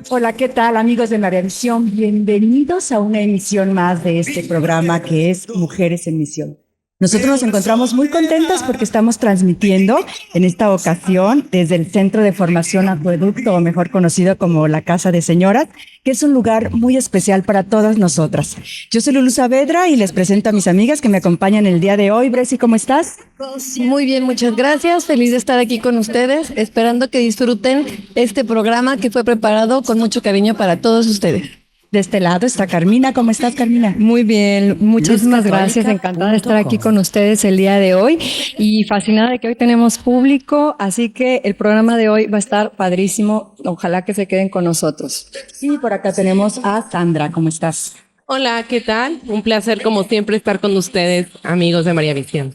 Hola, ¿qué tal amigos de María Visión? Bienvenidos a una emisión más de este programa que es Mujeres en Misión. Nosotros nos encontramos muy contentas porque estamos transmitiendo en esta ocasión desde el Centro de Formación Acueducto, o mejor conocido como la Casa de Señoras, que es un lugar muy especial para todas nosotras. Yo soy Lulu Saavedra y les presento a mis amigas que me acompañan el día de hoy. Bresi, ¿cómo estás? Muy bien, muchas gracias. Feliz de estar aquí con ustedes, esperando que disfruten este programa que fue preparado con mucho cariño para todos ustedes. De este lado está Carmina. ¿Cómo estás, Carmina? Muy bien, muchísimas gracias. Encantada de estar aquí con ustedes el día de hoy y fascinada de que hoy tenemos público, así que el programa de hoy va a estar padrísimo. Ojalá que se queden con nosotros. Sí, por acá tenemos a Sandra. ¿Cómo estás? Hola, ¿qué tal? Un placer como siempre estar con ustedes, amigos de María Visión.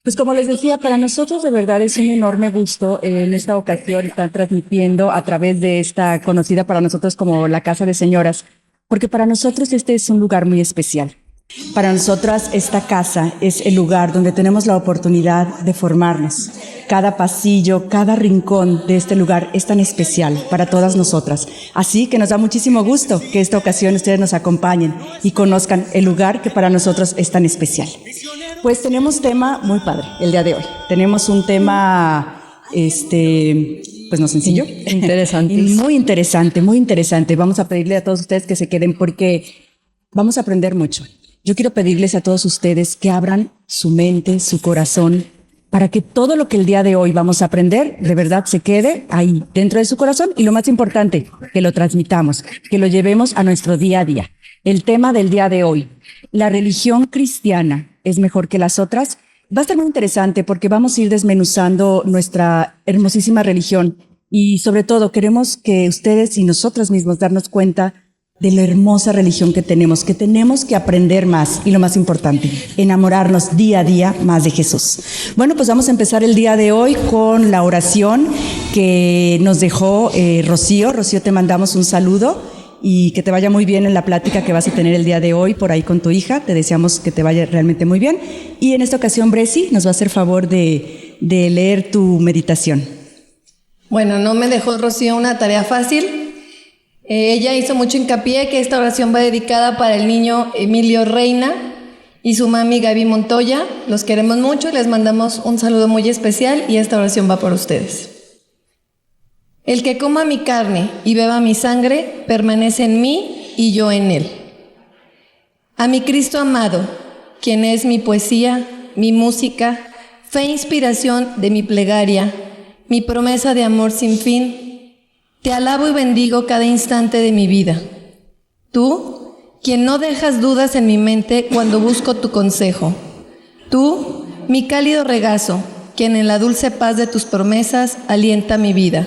Pues como les decía, para nosotros de verdad es un enorme gusto en esta ocasión estar transmitiendo a través de esta conocida para nosotros como la Casa de Señoras, porque para nosotros este es un lugar muy especial. Para nosotras esta casa es el lugar donde tenemos la oportunidad de formarnos. Cada pasillo, cada rincón de este lugar es tan especial para todas nosotras. Así que nos da muchísimo gusto que esta ocasión ustedes nos acompañen y conozcan el lugar que para nosotros es tan especial. Pues tenemos tema muy padre el día de hoy. Tenemos un tema, pues no sencillo. Interesante. Muy interesante. Vamos a pedirle a todos ustedes que se queden porque vamos a aprender mucho. Yo quiero pedirles a todos ustedes que abran su mente, su corazón, para que todo lo que el día de hoy vamos a aprender, de verdad se quede ahí, dentro de su corazón, y lo más importante, que lo transmitamos, que lo llevemos a nuestro día a día. El tema del día de hoy, ¿la religión cristiana es mejor que las otras? Va a estar muy interesante porque vamos a ir desmenuzando nuestra hermosísima religión y sobre todo queremos que ustedes y nosotros mismos darnos cuenta de la hermosa religión que tenemos que aprender más y lo más importante, enamorarnos día a día más de Jesús. Bueno, pues vamos a empezar el día de hoy con la oración que nos dejó Rocío. Rocío, te mandamos un saludo y que te vaya muy bien en la plática que vas a tener el día de hoy por ahí con tu hija. Te deseamos que te vaya realmente muy bien. Y en esta ocasión, Bresi nos va a hacer favor de leer tu meditación. Bueno, no me dejó Rocío una tarea fácil. Ella hizo mucho hincapié que esta oración va dedicada para el niño Emilio Reina y su mami Gaby Montoya. Los queremos mucho y les mandamos un saludo muy especial y esta oración va por ustedes. El que coma mi carne y beba mi sangre permanece en mí y yo en él. A mi Cristo amado, quien es mi poesía, mi música, fe e inspiración de mi plegaria, mi promesa de amor sin fin, te alabo y bendigo cada instante de mi vida. Tú, quien no dejas dudas en mi mente cuando busco tu consejo. Tú, mi cálido regazo, quien en la dulce paz de tus promesas alienta mi vida.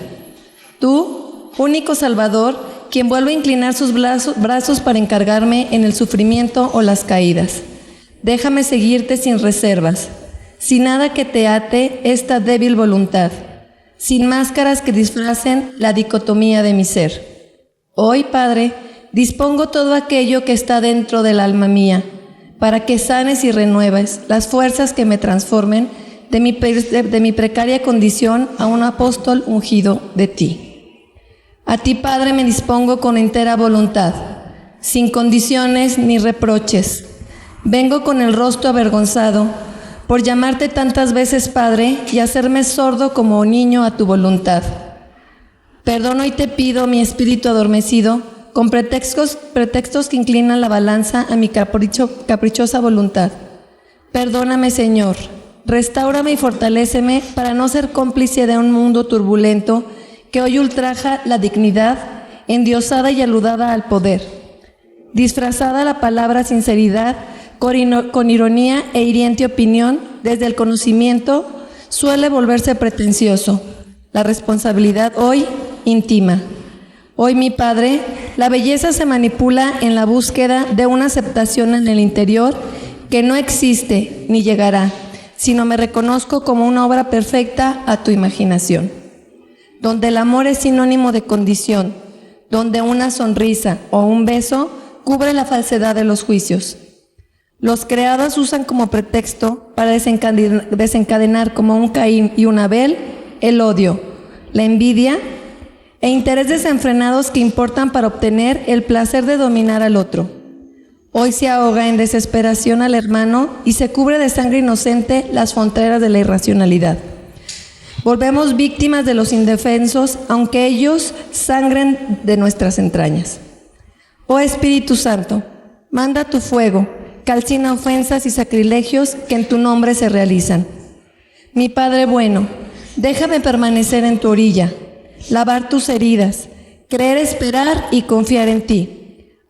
Tú, único Salvador, quien vuelve a inclinar sus brazos para encargarme en el sufrimiento o las caídas. Déjame seguirte sin reservas, sin nada que te ate esta débil voluntad, sin máscaras que disfracen la dicotomía de mi ser. Hoy, Padre, dispongo todo aquello que está dentro del alma mía, para que sanes y renueves las fuerzas que me transformen de mi precaria condición a un apóstol ungido de ti. A ti, Padre, me dispongo con entera voluntad, sin condiciones ni reproches. Vengo con el rostro avergonzado por llamarte tantas veces Padre y hacerme sordo como niño a tu voluntad. Perdono y te pido mi espíritu adormecido con pretextos que inclinan la balanza a mi caprichosa voluntad. Perdóname, Señor, restáurame y fortaléceme para no ser cómplice de un mundo turbulento que hoy ultraja la dignidad, endiosada y aludada al poder. Disfrazada la palabra sinceridad, con ironía e hiriente opinión, desde el conocimiento suele volverse pretencioso. La responsabilidad hoy íntima. Hoy, mi Padre, la belleza se manipula en la búsqueda de una aceptación en el interior que no existe ni llegará, sino me reconozco como una obra perfecta a tu imaginación, donde el amor es sinónimo de condición, donde una sonrisa o un beso cubre la falsedad de los juicios. Los creados usan como pretexto para desencadenar como un Caín y un Abel el odio, la envidia e interés desenfrenados que importan para obtener el placer de dominar al otro. Hoy se ahoga en desesperación al hermano y se cubre de sangre inocente las fronteras de la irracionalidad. Volvemos víctimas de los indefensos, aunque ellos sangren de nuestras entrañas. Oh Espíritu Santo, manda tu fuego, calcina ofensas y sacrilegios que en tu nombre se realizan. Mi Padre bueno, déjame permanecer en tu orilla, lavar tus heridas, creer, esperar y confiar en ti.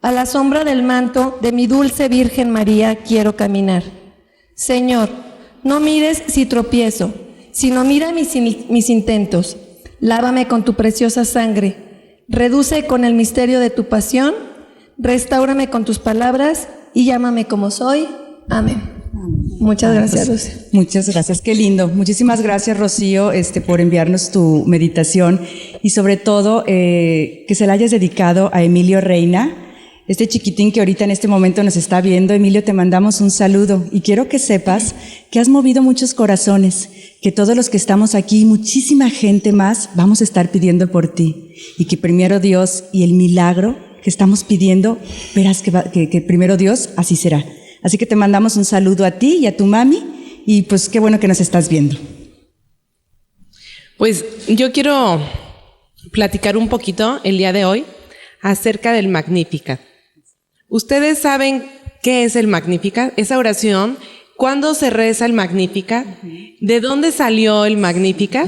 A la sombra del manto de mi dulce Virgen María quiero caminar. Señor, no mires si tropiezo, sino mira mis intentos. Lávame con tu preciosa sangre, reduce con el misterio de tu pasión, restáurame con tus palabras y llámame como soy. Amén. Muchas gracias, Rocío. Muchas gracias, qué lindo. Muchísimas gracias, Rocío, por enviarnos tu meditación y sobre todo que se la hayas dedicado a Emilio Reina, este chiquitín que ahorita en este momento nos está viendo. Emilio, te mandamos un saludo y quiero que sepas que has movido muchos corazones, que todos los que estamos aquí, muchísima gente más, vamos a estar pidiendo por ti y que primero Dios y el milagro que estamos pidiendo, verás que primero Dios así será. Así que te mandamos un saludo a ti y a tu mami y pues qué bueno que nos estás viendo. Pues yo quiero platicar un poquito el día de hoy acerca del Magnificat. ¿Ustedes saben qué es el Magnificat? Esa oración, ¿cuándo se reza el Magnificat? ¿De dónde salió el Magnificat?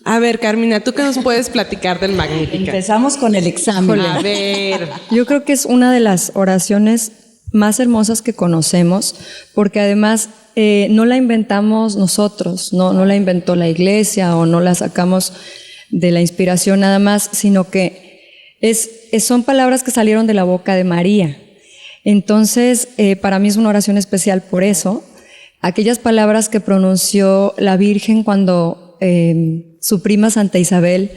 A ver, Carmina, ¿tú qué nos puedes platicar del Magnificat? Empezamos con el examen. A ver. Yo creo que es una de las oraciones más hermosas que conocemos, porque además no la inventamos nosotros, no la inventó la iglesia o no la sacamos de la inspiración nada más, sino que son palabras que salieron de la boca de María. Entonces, para mí es una oración especial por eso. Aquellas palabras que pronunció la Virgen cuando su prima Santa Isabel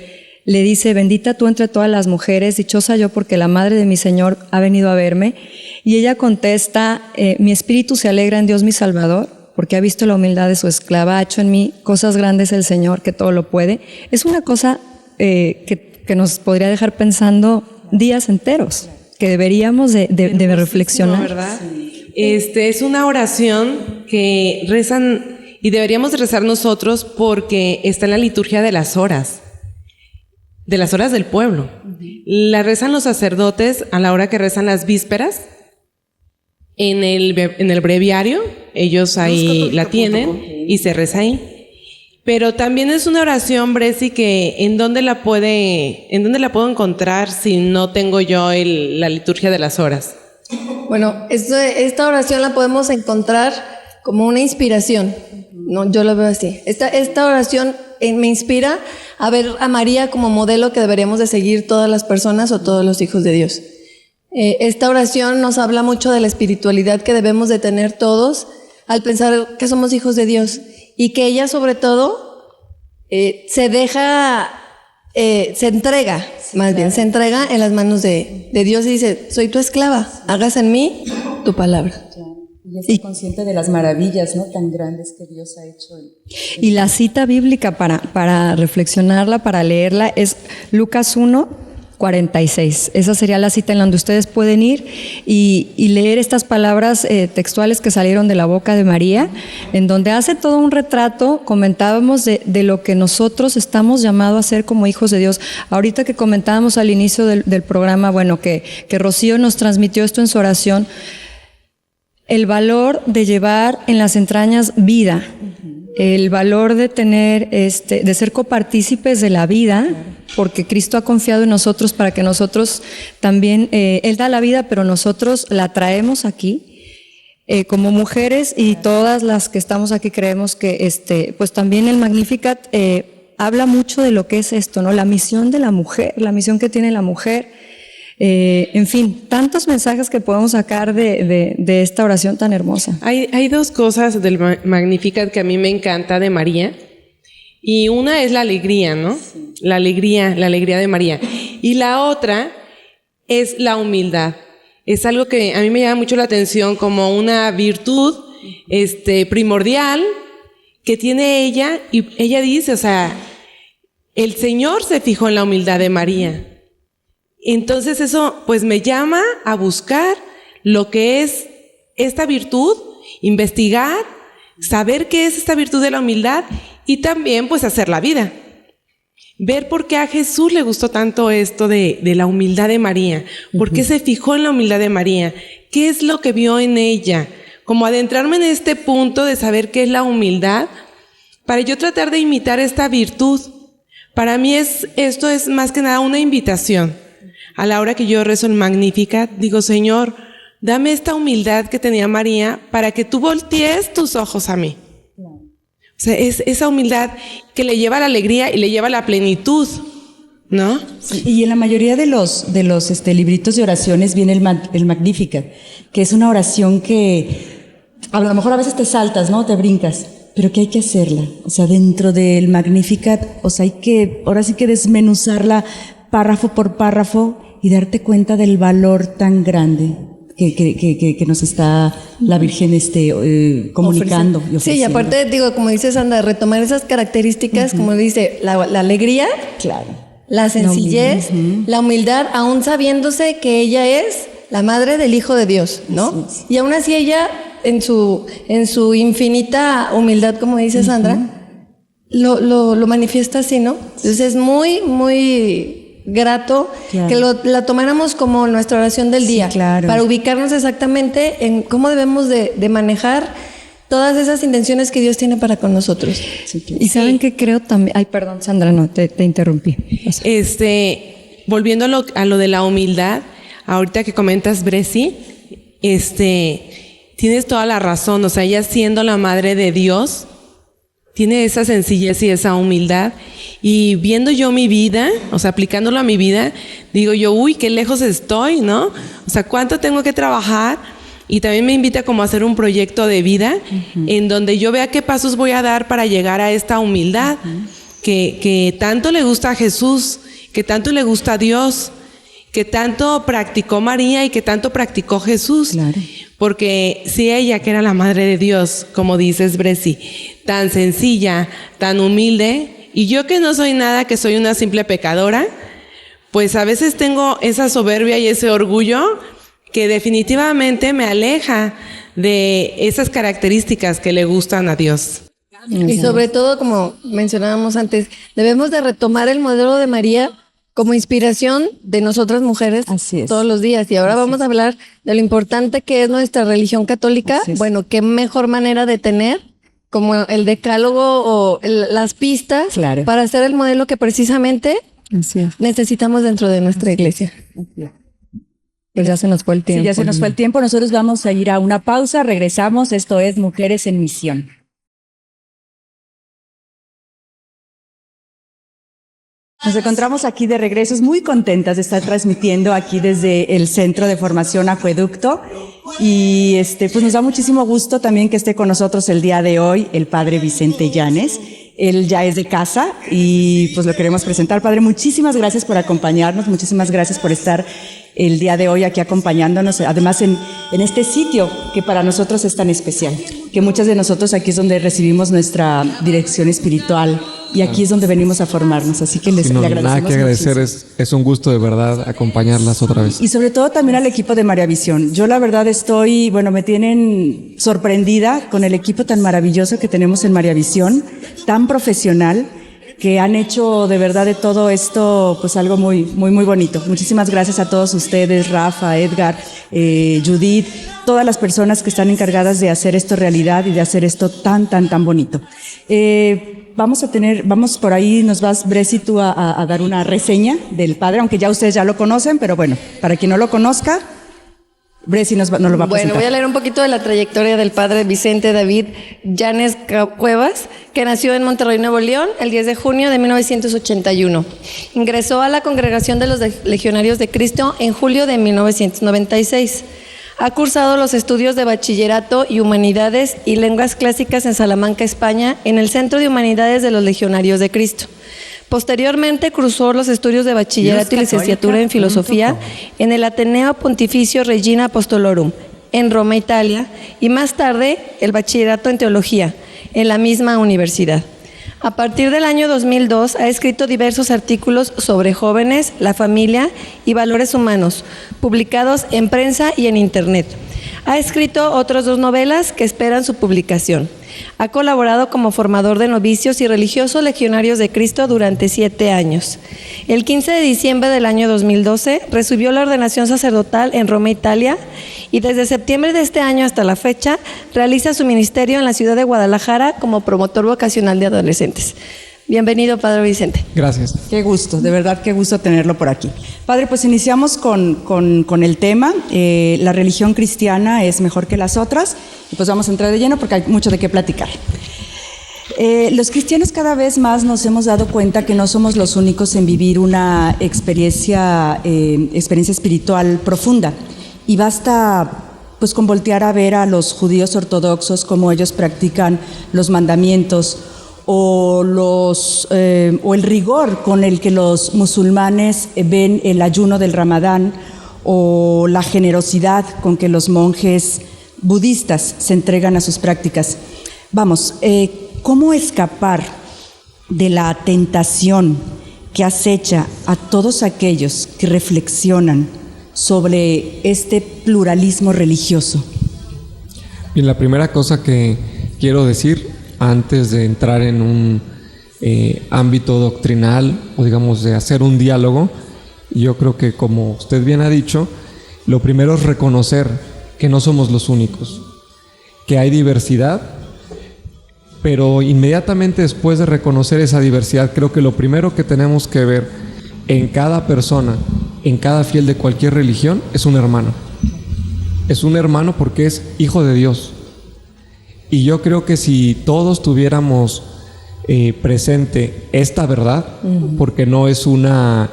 le dice: bendita tú entre todas las mujeres, dichosa yo porque la madre de mi Señor ha venido a verme. Y ella contesta: mi espíritu se alegra en Dios mi Salvador, porque ha visto la humildad de su esclava, ha hecho en mí cosas grandes el Señor, que todo lo puede. Es una cosa que nos podría dejar pensando días enteros, que deberíamos de reflexionar. ¿Verdad? Es una oración que rezan y deberíamos rezar nosotros porque está en la liturgia de las horas del pueblo. La rezan los sacerdotes a la hora que rezan las vísperas. En el breviario, ellos ahí la tienen y se reza ahí. Pero también es una oración, Bresi, que ¿en dónde la puedo encontrar si no tengo yo la liturgia de las horas? Bueno, esta oración la podemos encontrar como una inspiración. No, yo lo veo así. Esta oración me inspira a ver a María como modelo que deberíamos de seguir todas las personas o todos los hijos de Dios. Esta oración nos habla mucho de la espiritualidad que debemos de tener todos al pensar que somos hijos de Dios y que ella sobre todo se entrega en las manos de Dios y dice: soy tu esclava, hagas en mí tu palabra. Y es consciente de las maravillas, ¿no?, tan grandes que Dios ha hecho. Y la cita bíblica para reflexionarla, para leerla, es Lucas 1:46. Esa sería la cita en donde ustedes pueden ir y leer estas palabras textuales que salieron de la boca de María, en donde hace todo un retrato, comentábamos, de lo que nosotros estamos llamados a ser como hijos de Dios. Ahorita que comentábamos al inicio del programa, bueno, que Rocío nos transmitió esto en su oración, el valor de llevar en las entrañas vida, el valor de tener, de ser copartícipes de la vida, porque Cristo ha confiado en nosotros para que nosotros también, Él da la vida, pero nosotros la traemos aquí, como mujeres, y todas las que estamos aquí creemos que, pues también el Magnificat habla mucho de lo que es esto, ¿no? La misión de la mujer, la misión que tiene la mujer. En fin, tantos mensajes que podemos sacar de esta oración tan hermosa. Hay dos cosas del Magnificat que a mí me encanta de María, y una es la alegría, ¿no? Sí. La alegría de María. Y la otra es la humildad. Es algo que a mí me llama mucho la atención como una virtud primordial que tiene ella, y ella dice, o sea, el Señor se fijó en la humildad de María. Entonces eso pues me llama a buscar lo que es esta virtud, investigar, saber qué es esta virtud de la humildad y también pues hacer la vida. Ver por qué a Jesús le gustó tanto esto de la humildad de María, por qué se fijó en la humildad de María, qué es lo que vio en ella, como adentrarme en este punto de saber qué es la humildad, para yo tratar de imitar esta virtud. Para mí esto es más que nada una invitación. A la hora que yo rezo el Magnificat, digo, Señor, dame esta humildad que tenía María para que tú voltees tus ojos a mí. O sea, es esa humildad que le lleva a la alegría y le lleva a la plenitud, ¿no? Sí, y en la mayoría de los libritos de oraciones viene el Magnificat, que es una oración que a lo mejor a veces te saltas, ¿no? Te brincas, pero que hay que hacerla. O sea, dentro del Magnificat, o sea, ahora sí que desmenuzarla párrafo por párrafo y darte cuenta del valor tan grande que nos está la Virgen comunicando. Y sí, y aparte, digo, como dice Sandra, retomar esas características, como dice, la alegría, claro, la sencillez, la humildad, aún sabiéndose que ella es la madre del Hijo de Dios, ¿no? Sí. Y aún así ella, en su infinita humildad, como dice Sandra, lo manifiesta así, ¿no? Entonces es muy, muy grato, claro, que la tomáramos como nuestra oración del día, claro, para ubicarnos exactamente en cómo debemos de manejar todas esas intenciones que Dios tiene para con nosotros. Sí, claro. Y saben que creo también, ay, perdón, Sandra, no, te interrumpí. Volviendo a lo de la humildad, ahorita que comentas, Bresi, tienes toda la razón. O sea, ella siendo la madre de Dios, tiene esa sencillez y esa humildad. Y viendo yo mi vida, o sea, aplicándolo a mi vida, digo yo, uy, qué lejos estoy, ¿no? O sea, cuánto tengo que trabajar. Y también me invita como a hacer un proyecto de vida en donde yo vea qué pasos voy a dar para llegar a esta humildad que tanto le gusta a Jesús, que tanto le gusta a Dios, que tanto practicó María y que tanto practicó Jesús. Claro. Porque si ella, que era la madre de Dios, como dices, Bresi, tan sencilla, tan humilde, y yo que no soy nada, que soy una simple pecadora, pues a veces tengo esa soberbia y ese orgullo que definitivamente me aleja de esas características que le gustan a Dios. Y sobre todo, como mencionábamos antes, debemos de retomar el modelo de María como inspiración de nosotras mujeres todos los días. Y ahora vamos a hablar de lo importante que es nuestra religión católica. Bueno, qué mejor manera de tener como el decálogo o las pistas, claro, para hacer el modelo que precisamente necesitamos dentro de nuestra iglesia. Pues ya se nos fue el tiempo. Sí, ya se nos fue el tiempo. Nosotros vamos a ir a una pausa. Regresamos. Esto es Mujeres en Misión. Nos encontramos aquí de regreso, muy contentas de estar transmitiendo aquí desde el Centro de Formación Acueducto y pues nos da muchísimo gusto también que esté con nosotros el día de hoy el Padre Vicente Llanes. Él ya es de casa y pues lo queremos presentar. Padre, muchísimas gracias por acompañarnos, muchísimas gracias por estar el día de hoy aquí acompañándonos, además en este sitio que para nosotros es tan especial, que muchas de nosotros aquí es donde recibimos nuestra dirección espiritual y aquí es donde venimos a formarnos, así que le agradecemos nada que agradecer, es un gusto de verdad acompañarlas otra vez. Y sobre todo también al equipo de María Visión. Yo la verdad me tienen sorprendida con el equipo tan maravilloso que tenemos en María Visión, tan profesional, que han hecho de verdad de todo esto pues algo muy, muy, muy bonito. Muchísimas gracias a todos ustedes, Rafa, Edgar, Judith, todas las personas que están encargadas de hacer esto realidad y de hacer esto tan, tan, tan bonito. Vamos por ahí, nos vas, Bresi, tú a dar una reseña del padre, aunque ya ustedes ya lo conocen, pero bueno, para quien no lo conozca, Bresi nos lo va a presentar. Bueno, voy a leer un poquito de la trayectoria del padre Vicente David Llanes Cuevas, que nació en Monterrey, Nuevo León, el 10 de junio de 1981. Ingresó a la Congregación de los Legionarios de Cristo en julio de 1996. Ha cursado los estudios de Bachillerato y Humanidades y Lenguas Clásicas en Salamanca, España, en el Centro de Humanidades de los Legionarios de Cristo. Posteriormente cursó los estudios de Bachillerato y Licenciatura en Filosofía en el Ateneo Pontificio Regina Apostolorum, en Roma, Italia, y más tarde el Bachillerato en Teología, en la misma universidad. A partir del año 2002 ha escrito diversos artículos sobre jóvenes, la familia y valores humanos, publicados en prensa y en Internet. Ha escrito otras 2 novelas que esperan su publicación. Ha colaborado como formador de novicios y religiosos legionarios de Cristo durante 7 años. El 15 de diciembre del año 2012 recibió la ordenación sacerdotal en Roma, Italia, y desde septiembre de este año hasta la fecha realiza su ministerio en la ciudad de Guadalajara como promotor vocacional de adolescentes. Bienvenido, Padre Vicente. Gracias. Qué gusto, de verdad qué gusto tenerlo por aquí. Padre, pues iniciamos con el tema. La religión cristiana es mejor que las otras. Y pues vamos a entrar de lleno porque hay mucho de qué platicar. Los cristianos cada vez más nos hemos dado cuenta que no somos los únicos en vivir una experiencia espiritual profunda. Y basta pues con voltear a ver a los judíos ortodoxos cómo ellos practican los mandamientos o el rigor con el que los musulmanes ven el ayuno del Ramadán o la generosidad con que los monjes budistas se entregan a sus prácticas. Vamos, ¿cómo escapar de la tentación que acecha a todos aquellos que reflexionan sobre este pluralismo religioso? Bien, la primera cosa que quiero decir antes de entrar en un ámbito doctrinal o digamos de hacer un diálogo, yo creo que como usted bien ha dicho, lo primero es reconocer que no somos los únicos, que hay diversidad, pero inmediatamente después de reconocer esa diversidad, creo que lo primero que tenemos que ver en cada persona, en cada fiel de cualquier religión, es un hermano. Es un hermano porque es hijo de Dios. Y yo creo que si todos tuviéramos presente esta verdad, porque no es una,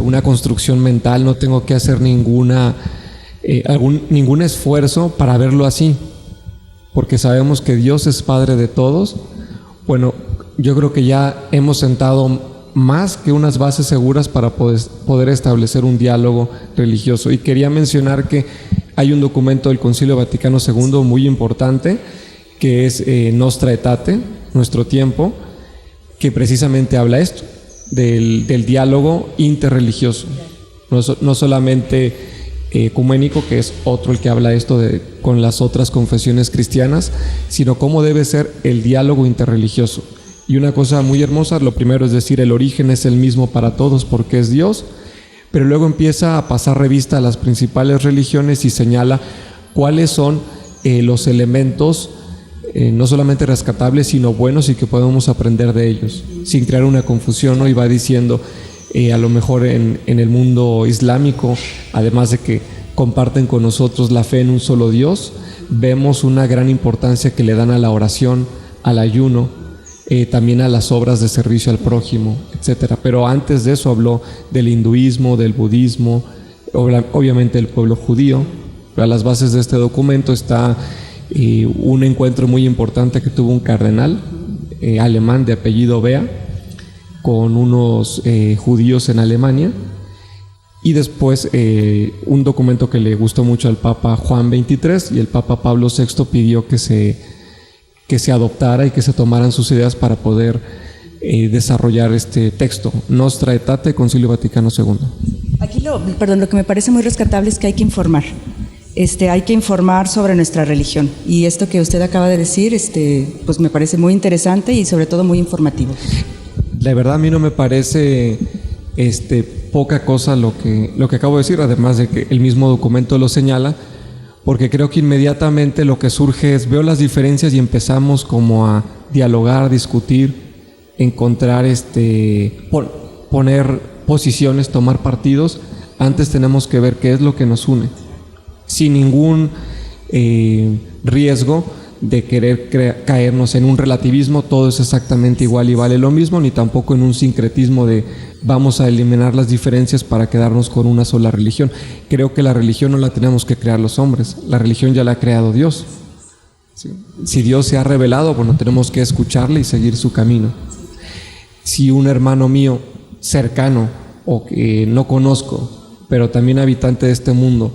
una construcción mental, no tengo que hacer ningún esfuerzo para verlo así, porque sabemos que Dios es Padre de todos. Bueno, yo creo que ya hemos sentado más que unas bases seguras para poder establecer un diálogo religioso. Y quería mencionar que hay un documento del Concilio Vaticano II muy importante, que es Nostra Aetate, Nuestro Tiempo, que precisamente habla esto, del diálogo interreligioso. No solamente ecuménico, que es otro el que habla esto con las otras confesiones cristianas, sino cómo debe ser el diálogo interreligioso. Y una cosa muy hermosa, lo primero es decir, el origen es el mismo para todos porque es Dios, pero luego empieza a pasar revista a las principales religiones y señala cuáles son los elementos no solamente rescatables, sino buenos y que podemos aprender de ellos, sin crear una confusión, ¿no? Y va diciendo, a lo mejor en el mundo islámico, además de que comparten con nosotros la fe en un solo Dios, vemos una gran importancia que le dan a la oración, al ayuno, también a las obras de servicio al prójimo, etcétera. Pero antes de eso habló del hinduismo, del budismo, obviamente del pueblo judío. Pero a las bases de este documento está un encuentro muy importante que tuvo un cardenal alemán de apellido Bea con unos judíos en Alemania, y después un documento que le gustó mucho al Papa Juan XXIII, y el Papa Pablo VI pidió que se adoptara y que se tomaran sus ideas para poder desarrollar este texto, Nostra Aetate, Concilio Vaticano II. Aquí lo que me parece muy rescatable es que hay que informar. Hay que informar sobre nuestra religión, y esto que usted acaba de decir, pues me parece muy interesante y sobre todo muy informativo. La verdad a mí no me parece poca cosa lo que acabo de decir, además de que el mismo documento lo señala, porque creo que inmediatamente lo que surge es, veo las diferencias y empezamos como a dialogar, discutir, encontrar, poner posiciones, tomar partidos. Antes tenemos que ver qué es lo que nos une, sin ningún riesgo de querer caernos en un relativismo, todo es exactamente igual y vale lo mismo, ni tampoco en un sincretismo de vamos a eliminar las diferencias para quedarnos con una sola religión. Creo que la religión no la tenemos que crear los hombres, la religión ya la ha creado Dios. ¿Sí? Si Dios se ha revelado, bueno, tenemos que escucharle y seguir su camino. Si un hermano mío cercano o que no conozco, pero también habitante de este mundo,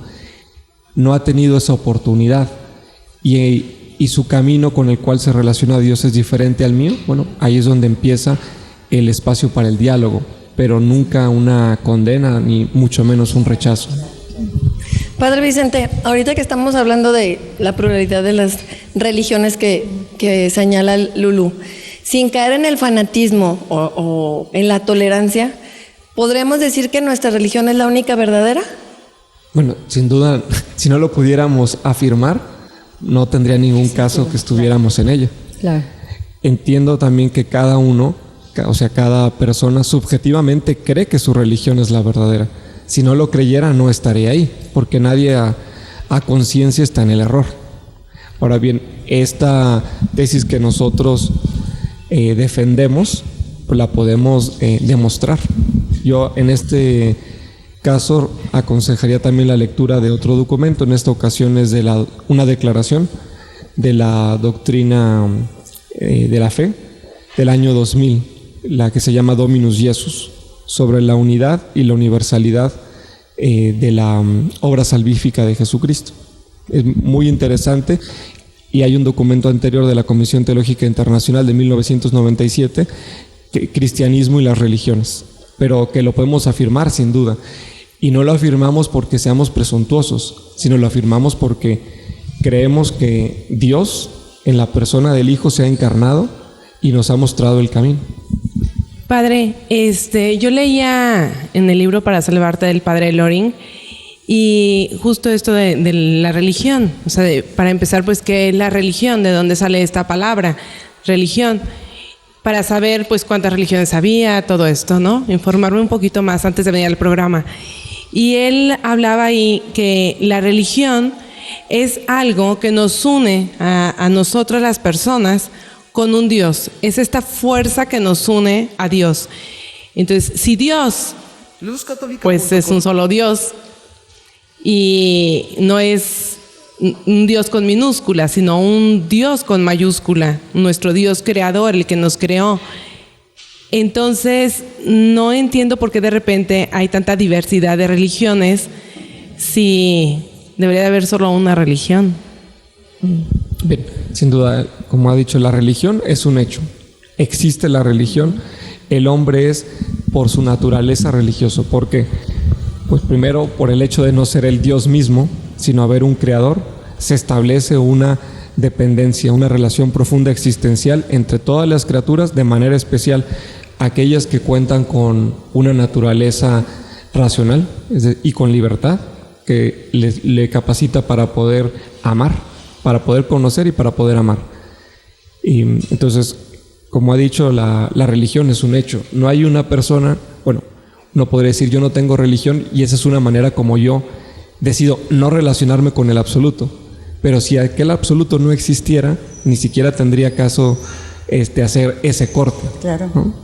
no ha tenido esa oportunidad y y su camino con el cual se relaciona a Dios es diferente al mío, bueno, ahí es donde empieza el espacio para el diálogo, pero nunca una condena ni mucho menos un rechazo. Padre Vicente, ahorita que estamos hablando de la pluralidad de las religiones que señala Lulú, sin caer en el fanatismo o en la tolerancia, ¿podremos decir que nuestra religión es la única verdadera? Bueno, sin duda, si no lo pudiéramos afirmar, no tendría ningún caso que estuviéramos en ella. Claro. Entiendo también que cada uno, o sea, cada persona subjetivamente cree que su religión es la verdadera. Si no lo creyera, no estaría ahí, porque nadie a conciencia está en el error. Ahora bien, esta tesis que nosotros defendemos, pues la podemos demostrar. Yo en este caso aconsejaría también la lectura de otro documento. En esta ocasión es de una declaración de la doctrina de la fe del año 2000, la que se llama Dominus Jesus, sobre la unidad y la universalidad de la obra salvífica de Jesucristo. Es muy interesante y hay un documento anterior de la Comisión Teológica Internacional de 1997, Cristianismo y las religiones, pero que lo podemos afirmar sin duda. Y no lo afirmamos porque seamos presuntuosos, sino lo afirmamos porque creemos que Dios en la persona del Hijo se ha encarnado y nos ha mostrado el camino. Padre, yo leía en el libro Para Salvarte del Padre Loring y justo esto de la religión, o sea, para empezar, pues, ¿qué es la religión? ¿De dónde sale esta palabra, religión? Para saber, pues, cuántas religiones había, todo esto, ¿no? Informarme un poquito más antes de venir al programa. Y él hablaba ahí que la religión es algo que nos une a nosotros las personas con un Dios. Es esta fuerza que nos une a Dios. Entonces, si Dios, pues es un solo Dios y no es un Dios con minúscula, sino un Dios con mayúscula, nuestro Dios creador, el que nos creó. Entonces, no entiendo por qué de repente hay tanta diversidad de religiones si debería de haber solo una religión. Bien, sin duda, como ha dicho, la religión es un hecho. Existe la religión. El hombre es por su naturaleza religioso. ¿Por qué? Pues primero, por el hecho de no ser el Dios mismo, sino haber un creador, se establece una dependencia, una relación profunda existencial entre todas las criaturas, de manera especial aquellas que cuentan con una naturaleza racional y con libertad, que le capacita para poder amar, para poder conocer y para poder amar. Y entonces, como ha dicho, la religión es un hecho. No hay una persona, bueno, no podría decir yo no tengo religión y esa es una manera como yo decido no relacionarme con el absoluto. Pero si aquel absoluto no existiera, ni siquiera tendría caso hacer ese corte. Claro. ¿No?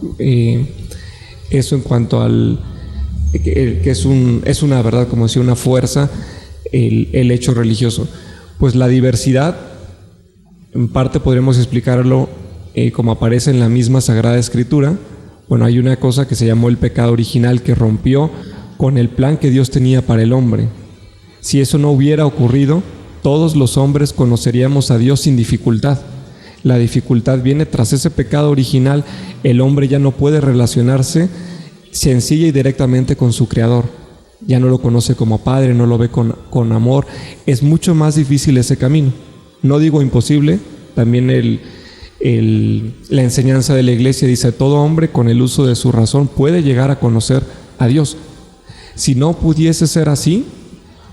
Eso en cuanto al que es una verdad, como decía, una fuerza, el hecho religioso. Pues la diversidad, en parte podríamos explicarlo como aparece en la misma Sagrada Escritura. Bueno, hay una cosa que se llamó el pecado original que rompió con el plan que Dios tenía para el hombre. Si eso no hubiera ocurrido, todos los hombres conoceríamos a Dios sin dificultad. La dificultad viene tras ese pecado original. El hombre ya no puede relacionarse sencilla y directamente con su Creador. Ya no lo conoce como Padre, no lo ve con amor. Es mucho más difícil ese camino. No digo imposible, también la enseñanza de la Iglesia dice: todo hombre con el uso de su razón puede llegar a conocer a Dios. Si no pudiese ser así,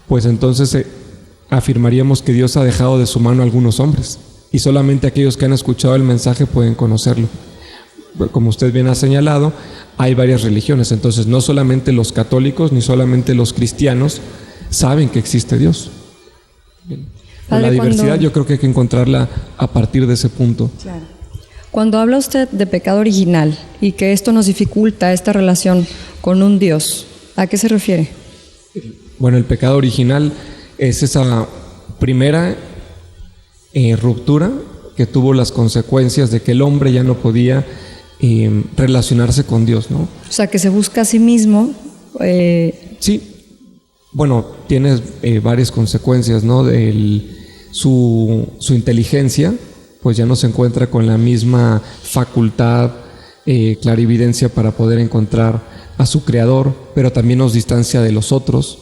pues entonces afirmaríamos que Dios ha dejado de su mano a algunos hombres y solamente aquellos que han escuchado el mensaje pueden conocerlo. Como usted bien ha señalado, hay varias religiones, entonces no solamente los católicos ni solamente los cristianos saben que existe Dios. La diversidad yo creo que hay que encontrarla a partir de ese punto. Claro. Cuando habla usted de pecado original y que esto nos dificulta esta relación con un Dios, ¿a qué se refiere? Bueno, el pecado original es esa primera ruptura que tuvo las consecuencias de que el hombre ya no podía relacionarse con Dios, ¿no? O sea, que se busca a sí mismo. Sí, bueno, tiene varias consecuencias, ¿no? su inteligencia, pues ya no se encuentra con la misma facultad, clarividencia para poder encontrar a su creador, pero también nos distancia de los otros.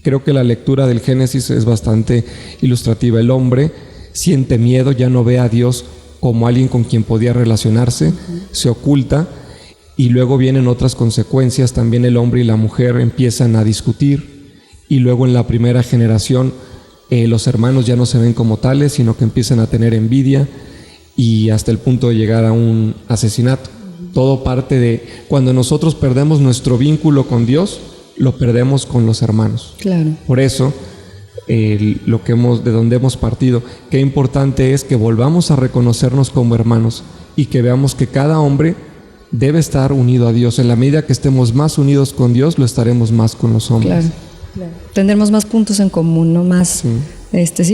Creo que la lectura del Génesis es bastante ilustrativa. El hombre siente miedo, ya no ve a Dios como alguien con quien podía relacionarse, se oculta, y luego vienen otras consecuencias. También el hombre y la mujer empiezan a discutir, y luego en la primera generación los hermanos ya no se ven como tales, sino que empiezan a tener envidia y hasta el punto de llegar a un asesinato. Todo parte de cuando nosotros perdemos nuestro vínculo con Dios, lo perdemos con los hermanos. Claro. Por eso, de donde hemos partido, qué importante es que volvamos a reconocernos como hermanos y que veamos que cada hombre debe estar unido a Dios. En la medida que estemos más unidos con Dios, lo estaremos más con los hombres. Claro. Tendremos más puntos en común, ¿no? Más,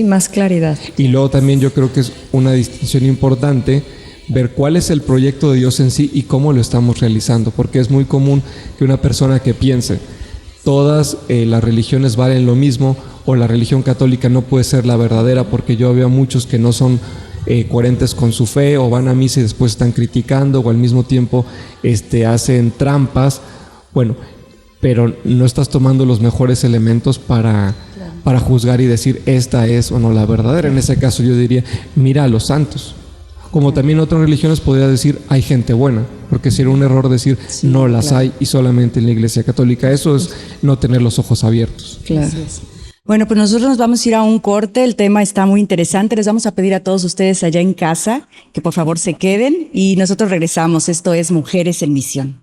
más claridad. Y luego también yo creo que es una distinción importante ver cuál es el proyecto de Dios en sí y cómo lo estamos realizando, porque es muy común que una persona que piense todas las religiones valen lo mismo, o la religión católica no puede ser la verdadera, porque yo veo a muchos que no son coherentes con su fe, o van a misa y después están criticando, o al mismo tiempo hacen trampas. Bueno, pero no estás tomando los mejores elementos para juzgar y decir esta es o no la verdadera. En ese caso yo diría, mira a los santos. Como también en otras religiones podría decir, hay gente buena, porque sería un error decir, no las hay y solamente en la Iglesia Católica. Eso es no tener los ojos abiertos. Claro. Bueno, pues nosotros nos vamos a ir a un corte. El tema está muy interesante. Les vamos a pedir a todos ustedes allá en casa que por favor se queden y nosotros regresamos. Esto es Mujeres en Misión.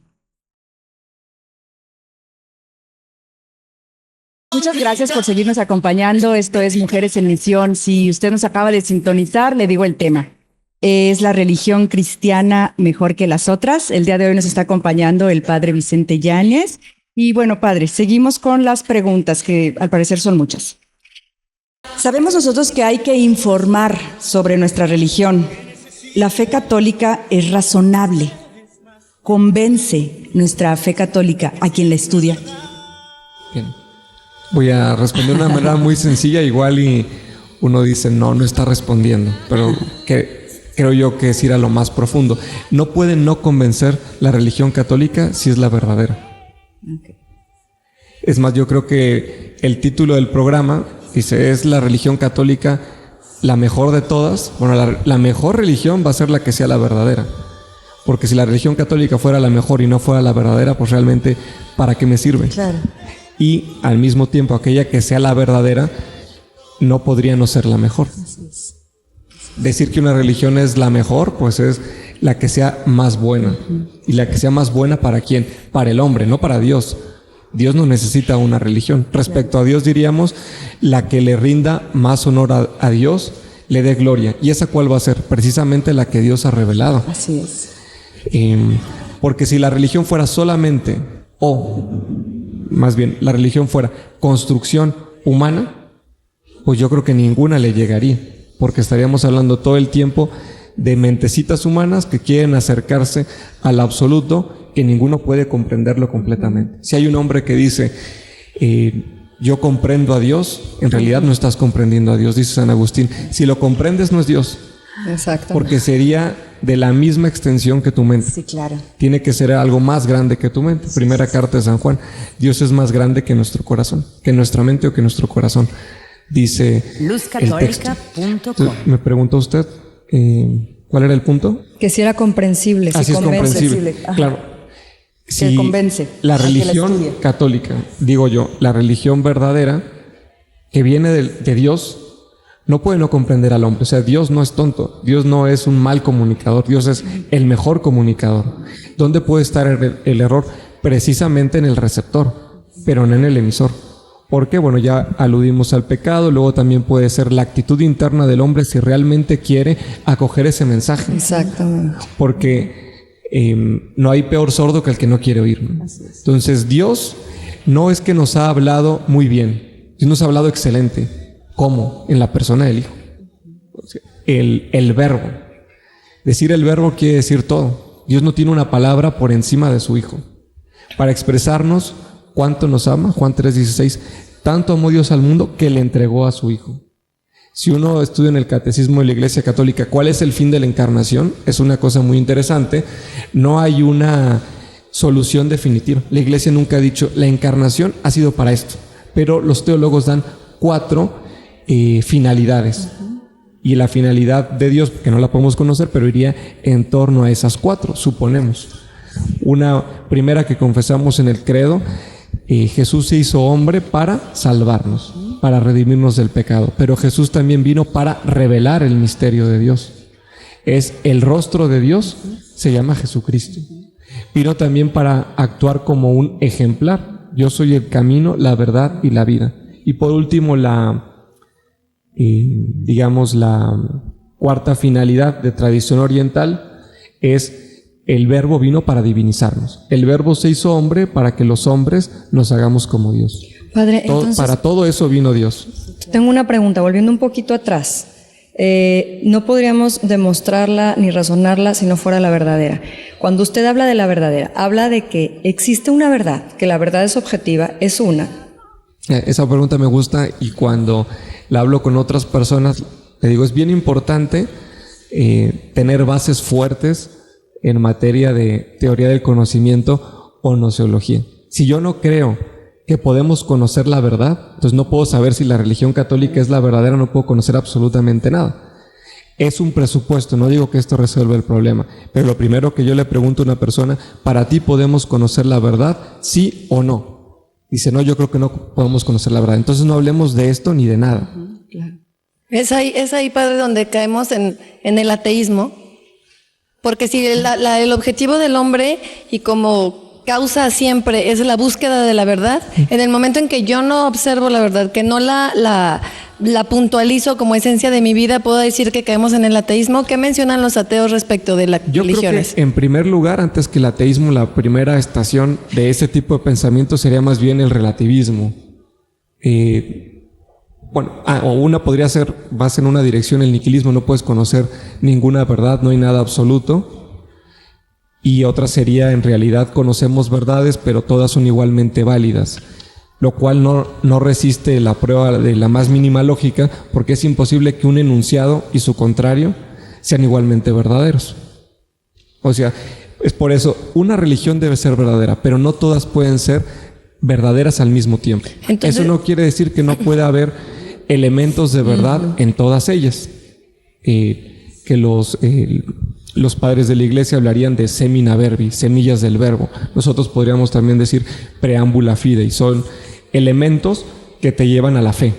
Muchas gracias por seguirnos acompañando. Esto es Mujeres en Misión. Si usted nos acaba de sintonizar, le digo el tema. ¿Es la religión cristiana mejor que las otras? El día de hoy nos está acompañando el padre Vicente Yáñez. Y bueno, padre, seguimos con las preguntas, que al parecer son muchas. Sabemos nosotros que hay que informar sobre nuestra religión. La fe católica es razonable. ¿Convence nuestra fe católica a quien la estudia? Bien. Voy a responder de una manera muy sencilla, igual y uno dice, no está respondiendo, pero creo yo que es ir a lo más profundo. No puede no convencer la religión católica si es la verdadera. Okay. Es más, yo creo que el título del programa dice, ¿es la religión católica la mejor de todas? Bueno, la mejor religión va a ser la que sea la verdadera. Porque si la religión católica fuera la mejor y no fuera la verdadera, pues realmente, ¿para qué me sirve? Claro. Y al mismo tiempo, aquella que sea la verdadera no podría no ser la mejor. Así es. Decir que una religión es la mejor, pues es la que sea más buena. ¿Y la que sea más buena para quién? Para el hombre, no para Dios. Dios no necesita una religión. Respecto a Dios diríamos, la que le rinda más honor a Dios, le dé gloria. ¿Y esa cuál va a ser? Precisamente la que Dios ha revelado. Así es. Porque si la religión fuera solamente, más bien, la religión fuera construcción humana, pues yo creo que ninguna le llegaría, porque estaríamos hablando todo el tiempo de mentecitas humanas que quieren acercarse al absoluto, que ninguno puede comprenderlo completamente. Si hay un hombre que dice, yo comprendo a Dios, en realidad no estás comprendiendo a Dios, dice San Agustín. Si lo comprendes, no es Dios. Exacto. Porque sería de la misma extensión que tu mente. Sí, claro. Tiene que ser algo más grande que tu mente. Primera carta de San Juan. Dios es más grande que nuestro corazón, que nuestra mente o que nuestro corazón. Dice luzcatólica.com. Me preguntó usted, ¿cuál era el punto? Que si era comprensible. Así es comprensible. Claro. Si convence. La religión católica, digo yo, la religión verdadera que viene de Dios, no puede no comprender al hombre. O sea, Dios no es tonto. Dios no es un mal comunicador. Dios es el mejor comunicador. ¿Dónde puede estar el error? Precisamente en el receptor, pero no en el emisor. Porque, bueno, ya aludimos al pecado. Luego también puede ser la actitud interna del hombre si realmente quiere acoger ese mensaje. Exactamente. Porque no hay peor sordo que el que no quiere oír, ¿no? Entonces, Dios no es que nos ha hablado muy bien. Dios nos ha hablado excelente. ¿Cómo? En la persona del Hijo. El verbo. Decir el verbo quiere decir todo. Dios no tiene una palabra por encima de su Hijo. Para expresarnos cuánto nos ama, Juan 3:16, tanto amó Dios al mundo que le entregó a su Hijo. Si uno estudia en el Catecismo de la Iglesia Católica cuál es el fin de la encarnación, es una cosa muy interesante. No hay una solución definitiva. La Iglesia nunca ha dicho, la encarnación ha sido para esto. Pero los teólogos dan 4 finalidades. Y la finalidad de Dios, que no la podemos conocer, pero iría en torno a esas 4, suponemos. Una primera que confesamos en el credo, Jesús se hizo hombre para salvarnos, para redimirnos del pecado. Pero Jesús también vino para revelar el misterio de Dios. Es el rostro de Dios, se llama Jesucristo. Vino también para actuar como un ejemplar. Yo soy el camino, la verdad y la vida. Y por último, la cuarta finalidad de tradición oriental es el Verbo vino para divinizarnos. El Verbo se hizo hombre para que los hombres nos hagamos como Dios. Padre, entonces, para todo eso vino Dios. Tengo una pregunta, volviendo un poquito atrás. No podríamos demostrarla ni razonarla si no fuera la verdadera. Cuando usted habla de la verdadera, habla de que existe una verdad, que la verdad es objetiva, es una. Esa pregunta me gusta, y cuando la hablo con otras personas, le digo, es bien importante tener bases fuertes en materia de teoría del conocimiento o gnoseología. Si yo no creo que podemos conocer la verdad, entonces no puedo saber si la religión católica es la verdadera, no puedo conocer absolutamente nada. Es un presupuesto, no digo que esto resuelva el problema, pero lo primero que yo le pregunto a una persona, ¿para ti podemos conocer la verdad, sí o no? Dice, no, yo creo que no podemos conocer la verdad. Entonces no hablemos de esto ni de nada. Claro. Es ahí, padre, donde caemos en el ateísmo. Porque si el objetivo del hombre y como causa siempre es la búsqueda de la verdad, en el momento en que yo no observo la verdad, que no la puntualizo como esencia de mi vida, puedo decir que caemos en el ateísmo. ¿Qué mencionan los ateos respecto de las religiones? Yo creo que en primer lugar, antes que el ateísmo, la primera estación de ese tipo de pensamiento sería más bien el relativismo. O una podría ser, vas en una dirección, el nihilismo, no puedes conocer ninguna verdad, no hay nada absoluto. Y otra sería, en realidad conocemos verdades, pero todas son igualmente válidas, lo cual no resiste la prueba de la más mínima lógica, porque es imposible que un enunciado y su contrario sean igualmente verdaderos. O sea, es por eso, una religión debe ser verdadera, pero no todas pueden ser verdaderas al mismo tiempo. Entonces, eso no quiere decir que no pueda haber elementos de verdad en todas ellas. Que los padres de la iglesia hablarían de semina verbi, semillas del verbo. Nosotros podríamos también decir preámbula fidei. Son elementos que te llevan a la fe.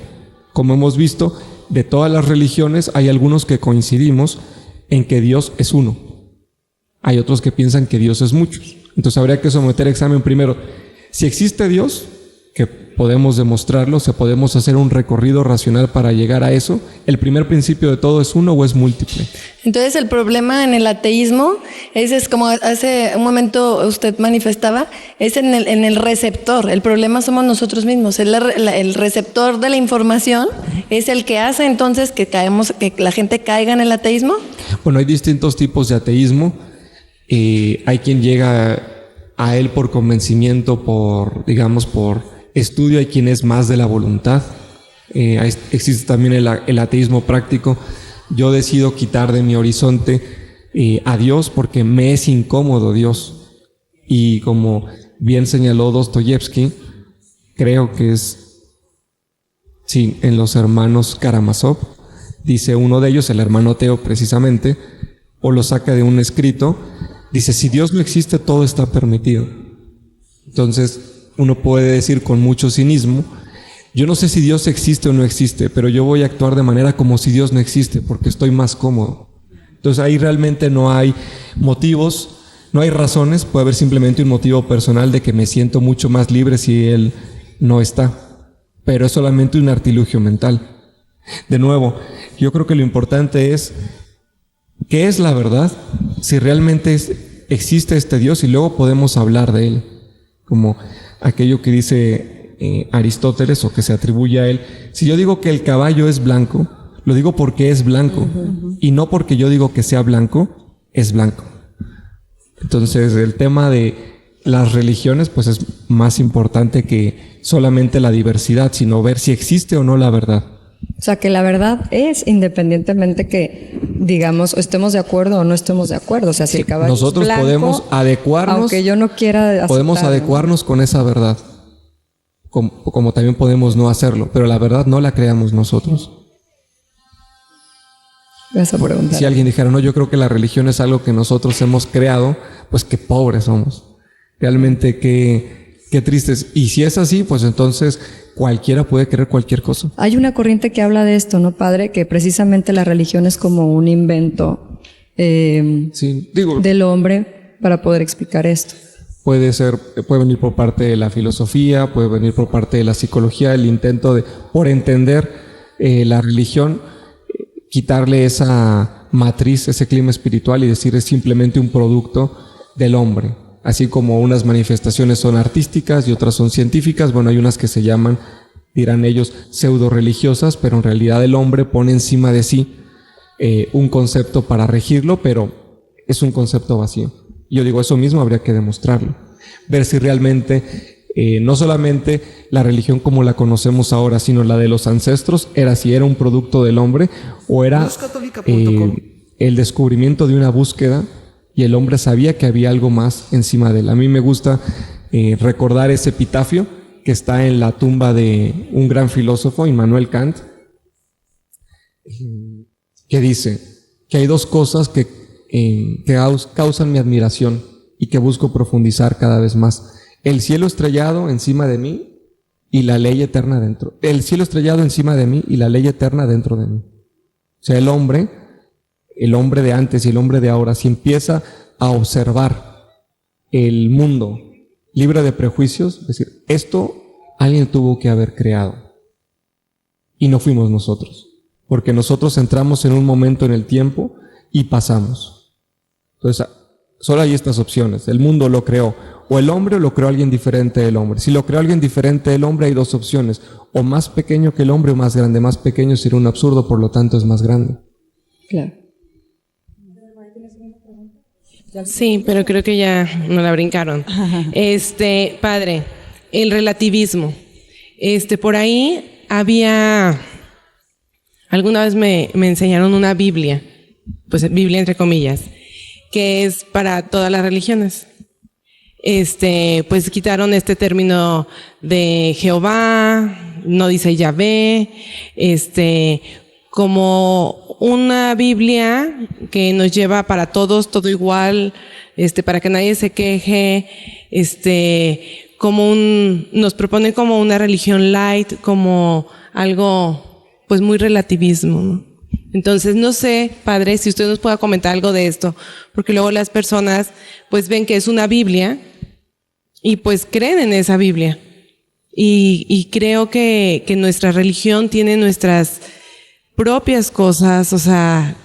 Como hemos visto, de todas las religiones hay algunos que coincidimos en que Dios es uno. Hay otros que piensan que Dios es muchos. Entonces habría que someter a examen primero. Si existe Dios, que podemos demostrarlo, o sea, podemos hacer un recorrido racional para llegar a eso. ¿El primer principio de todo es uno o es múltiple? Entonces el problema en el ateísmo es como hace un momento usted manifestaba, es en el receptor. El problema somos nosotros mismos. El receptor de la información es el que hace entonces que la gente caiga en el ateísmo. Bueno, hay distintos tipos de ateísmo. Hay quien llega a él por convencimiento, por estudio, hay quien es más de la voluntad. Existe también el ateísmo práctico. Yo decido quitar de mi horizonte a Dios porque me es incómodo Dios. Y como bien señaló Dostoyevsky, creo que en los hermanos Karamazov, dice uno de ellos, el hermano ateo precisamente, o lo saca de un escrito, dice, si Dios no existe, todo está permitido. Entonces, uno puede decir con mucho cinismo, yo no sé si Dios existe o no existe, pero yo voy a actuar de manera como si Dios no existe, porque estoy más cómodo. Entonces ahí realmente no hay motivos, no hay razones, puede haber simplemente un motivo personal de que me siento mucho más libre si Él no está, pero es solamente un artilugio mental. De nuevo, yo creo que lo importante es, ¿qué es la verdad? Si realmente existe este Dios, y luego podemos hablar de Él, como aquello que dice Aristóteles o que se atribuye a él. Si yo digo que el caballo es blanco, lo digo porque es blanco, y no porque yo digo que sea blanco, es blanco. Entonces el tema de las religiones pues es más importante que solamente la diversidad, sino ver si existe o no la verdad. O sea, que la verdad es independientemente que, digamos, estemos de acuerdo o no estemos de acuerdo. O sea, si el caballo Nosotros es blanco, podemos adecuarnos, aunque yo no quiera podemos aceptarlo. adecuarnos con esa verdad, como también podemos no hacerlo, pero la verdad no la creamos nosotros. Vas a preguntar. Si alguien dijera, no, yo creo que la religión es algo que nosotros hemos creado, pues qué pobres somos. Realmente qué tristes. Y si es así, pues entonces cualquiera puede creer cualquier cosa. Hay una corriente que habla de esto, ¿no, padre? Que precisamente la religión es como un invento Sí, digo, del hombre para poder explicar esto. puede venir por parte de la filosofía, puede venir por parte de la psicología, el intento por entender la religión, quitarle esa matriz, ese clima espiritual y decir es simplemente un producto del hombre. Así como unas manifestaciones son artísticas y otras son científicas, bueno, hay unas que se llaman, dirán ellos, pseudo religiosas, pero en realidad el hombre pone encima de sí un concepto para regirlo, pero es un concepto vacío. Yo digo, eso mismo habría que demostrarlo. Ver si realmente no solamente la religión como la conocemos ahora, sino la de los ancestros, si era un producto del hombre o era el descubrimiento de una búsqueda y el hombre sabía que había algo más encima de él. A mí me gusta recordar ese epitafio que está en la tumba de un gran filósofo, Immanuel Kant, que dice que hay dos cosas que causan mi admiración y que busco profundizar cada vez más. El cielo estrellado encima de mí y la ley eterna dentro. El cielo estrellado encima de mí y la ley eterna dentro de mí. O sea, el hombre de antes y el hombre de ahora, si empieza a observar el mundo libre de prejuicios, es decir, esto alguien tuvo que haber creado y no fuimos nosotros, porque nosotros entramos en un momento en el tiempo y pasamos. Entonces, solo hay estas opciones. El mundo lo creó o el hombre o lo creó alguien diferente del hombre. Si lo creó alguien diferente del hombre, hay dos opciones: o más pequeño que el hombre o más grande. Más pequeño sería un absurdo, por lo tanto es más grande. Claro. Sí, pero creo que ya no la brincaron. Padre, el relativismo. Por ahí había, alguna vez me enseñaron una Biblia, pues Biblia entre comillas, que es para todas las religiones. Pues quitaron este término de Jehová, no dice Yahvé, como una Biblia que nos lleva para todos, todo igual, para que nadie se queje, nos propone como una religión light, como algo, pues muy relativismo, ¿no? Entonces, no sé, padre, si usted nos pueda comentar algo de esto, porque luego las personas, pues ven que es una Biblia y pues creen en esa Biblia. Y creo que nuestra religión tiene nuestras propias cosas, o sea,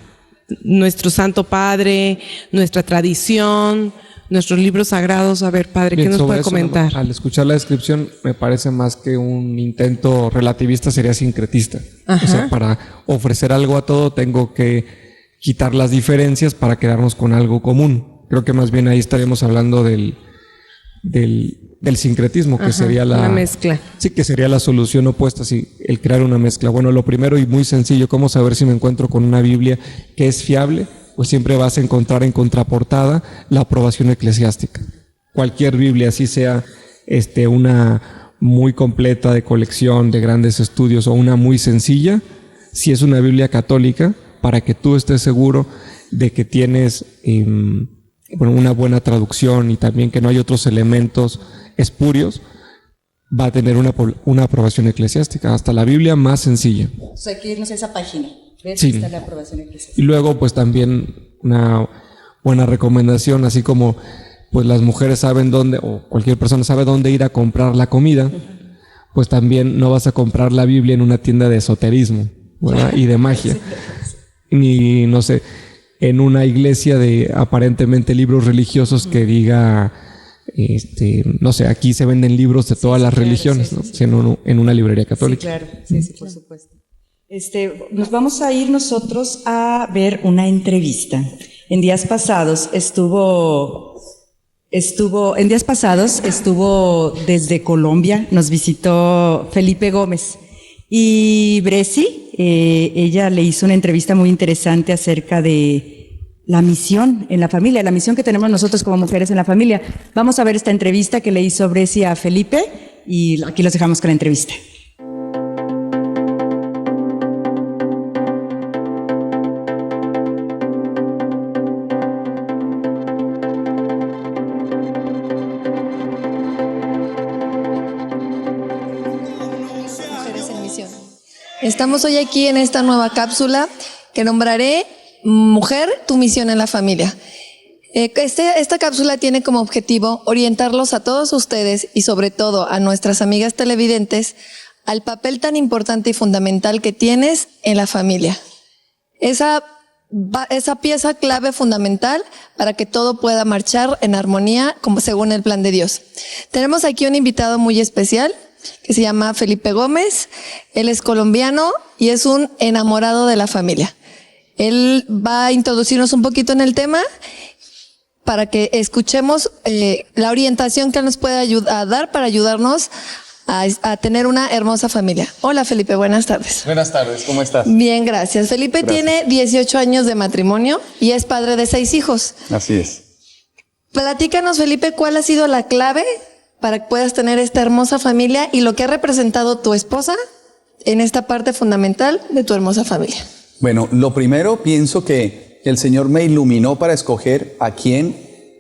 nuestro Santo Padre, nuestra tradición, nuestros libros sagrados. A ver, padre, ¿qué nos puede comentar? Al escuchar la descripción, me parece más que un intento relativista, sería sincretista. Ajá. O sea, para ofrecer algo a todo, tengo que quitar las diferencias para quedarnos con algo común. Creo que más bien ahí estaríamos hablando del sincretismo, que sería una mezcla. Sí, que sería la solución opuesta, sí, el crear una mezcla. Bueno, lo primero y muy sencillo, ¿cómo saber si me encuentro con una Biblia que es fiable? Pues siempre vas a encontrar en contraportada la aprobación eclesiástica. Cualquier Biblia, así sea una muy completa de colección de grandes estudios o una muy sencilla, si es una Biblia católica, para que tú estés seguro de que tienes una buena traducción y también que no hay otros elementos espurios, va a tener una aprobación eclesiástica, hasta la Biblia más sencilla. O sea, hay que irnos a esa página. ¿Ves? Sí. Está la aprobación eclesiástica. Y luego, pues también una buena recomendación, así como pues las mujeres saben dónde, o cualquier persona sabe dónde ir a comprar la comida, pues también no vas a comprar la Biblia en una tienda de esoterismo, ¿verdad? Y de magia. Ni, no sé, en una iglesia de aparentemente libros religiosos que diga, no sé, aquí se venden libros de todas las religiones, ¿no? Sino en una librería católica. Sí, claro, sí, por supuesto. Nos vamos a ir nosotros a ver una entrevista. En días pasados estuvo desde Colombia, nos visitó Felipe Gómez. Y Bresi ella le hizo una entrevista muy interesante acerca de la misión en la familia, la misión que tenemos nosotros como mujeres en la familia. Vamos a ver esta entrevista que le hizo Brescia a Felipe y aquí los dejamos con la entrevista. Estamos hoy aquí en esta nueva cápsula que nombraré Mujer, tu misión en la familia. Esta cápsula tiene como objetivo orientarlos a todos ustedes y sobre todo a nuestras amigas televidentes al papel tan importante y fundamental que tienes en la familia. Esa pieza clave fundamental para que todo pueda marchar en armonía como según el plan de Dios. Tenemos aquí un invitado muy especial que se llama Felipe Gómez. Él es colombiano y es un enamorado de la familia. Él va a introducirnos un poquito en el tema para que escuchemos la orientación que nos puede dar para ayudarnos a tener una hermosa familia. Hola Felipe, buenas tardes. Buenas tardes, ¿cómo estás? Bien, gracias. Felipe tiene 18 años de matrimonio y es padre de 6 hijos. Así es. Platícanos, Felipe, ¿cuál ha sido la clave para que puedas tener esta hermosa familia y lo que ha representado tu esposa en esta parte fundamental de tu hermosa familia? Bueno, lo primero, pienso que el Señor me iluminó para escoger a quién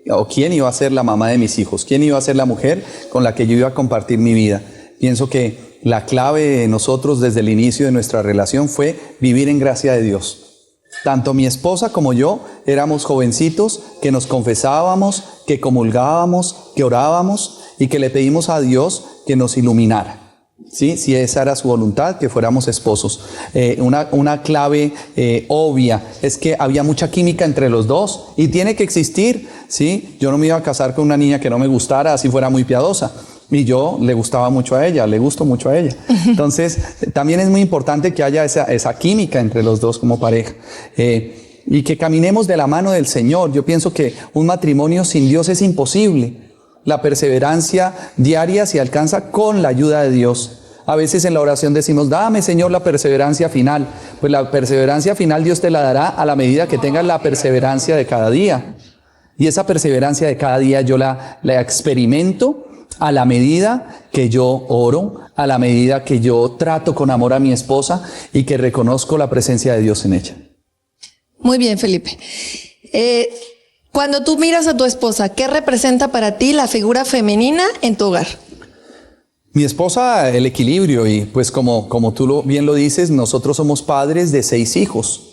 iba a ser la mamá de mis hijos, quién iba a ser la mujer con la que yo iba a compartir mi vida. Pienso que la clave de nosotros desde el inicio de nuestra relación fue vivir en gracia de Dios. Tanto mi esposa como yo éramos jovencitos que nos confesábamos, que comulgábamos, que orábamos y que le pedimos a Dios que nos iluminara. ¿Sí? Si esa era su voluntad, que fuéramos esposos. Una clave obvia es que había mucha química entre los dos y tiene que existir. ¿Sí? Yo no me iba a casar con una niña que no me gustara, así fuera muy piadosa. Y yo le gustaba mucho a ella, le gusto mucho a ella. Entonces, también es muy importante que haya esa química entre los dos como pareja. Y que caminemos de la mano del Señor. Yo pienso que un matrimonio sin Dios es imposible. La perseverancia diaria se alcanza con la ayuda de Dios. A veces en la oración decimos, dame Señor la perseverancia final. Pues la perseverancia final Dios te la dará a la medida que tengas la perseverancia de cada día. Y esa perseverancia de cada día yo la experimento a la medida que yo oro, a la medida que yo trato con amor a mi esposa y que reconozco la presencia de Dios en ella. Muy bien, Felipe. Cuando tú miras a tu esposa, ¿qué representa para ti la figura femenina en tu hogar? Mi esposa, el equilibrio, y pues como tú bien lo dices, nosotros somos padres de 6 hijos.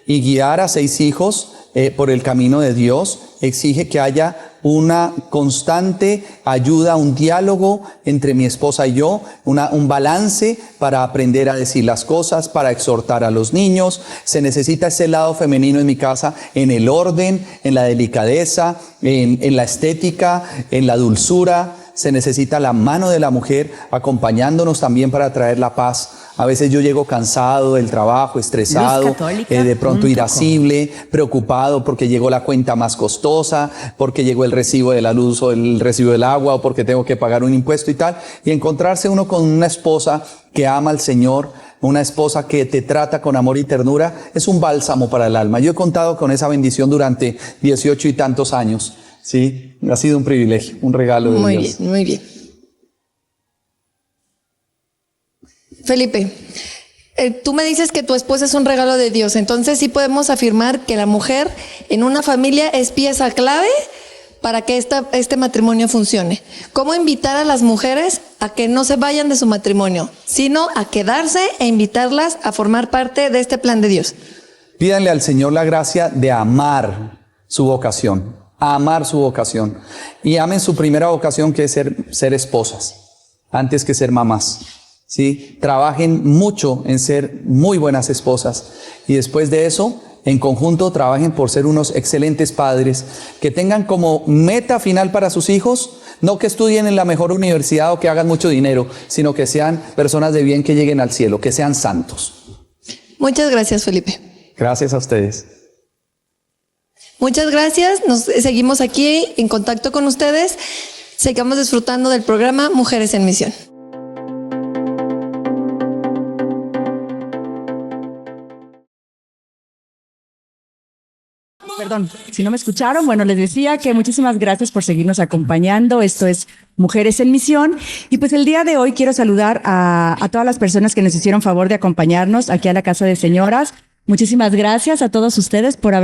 Y guiar a 6 hijos por el camino de Dios exige que haya una constante ayuda, un diálogo entre mi esposa y yo, un balance para aprender a decir las cosas, para exhortar a los niños. Se necesita ese lado femenino en mi casa, en el orden, en la delicadeza, en la estética, en la dulzura. Se necesita la mano de la mujer acompañándonos también para traer la paz. A veces yo llego cansado del trabajo, estresado, de pronto irascible, preocupado porque llegó la cuenta más costosa, porque llegó el recibo de la luz o el recibo del agua o porque tengo que pagar un impuesto y tal. Y encontrarse uno con una esposa que ama al Señor, una esposa que te trata con amor y ternura, es un bálsamo para el alma. Yo he contado con esa bendición durante 18 y tantos años. Sí, ha sido un privilegio, un regalo de Dios. Muy bien, muy bien. Felipe, tú me dices que tu esposa es un regalo de Dios, entonces sí podemos afirmar que la mujer en una familia es pieza clave para que este matrimonio funcione. ¿Cómo invitar a las mujeres a que no se vayan de su matrimonio, sino a quedarse e invitarlas a formar parte de este plan de Dios? Pídanle al Señor la gracia de amar su vocación, amar su vocación. Y amen su primera vocación, que es ser esposas, antes que ser mamás. ¿Sí? Trabajen mucho en ser muy buenas esposas. Y después de eso, en conjunto, trabajen por ser unos excelentes padres, que tengan como meta final para sus hijos, no que estudien en la mejor universidad o que hagan mucho dinero, sino que sean personas de bien que lleguen al cielo, que sean santos. Muchas gracias, Felipe. Gracias a ustedes. Muchas gracias. Nos seguimos aquí en contacto con ustedes. Sigamos disfrutando del programa Mujeres en Misión. Perdón, si no me escucharon, bueno, les decía que muchísimas gracias por seguirnos acompañando. Esto es Mujeres en Misión. Y pues el día de hoy quiero saludar a todas las personas que nos hicieron favor de acompañarnos aquí a la Casa de Señoras. Muchísimas gracias a todos ustedes por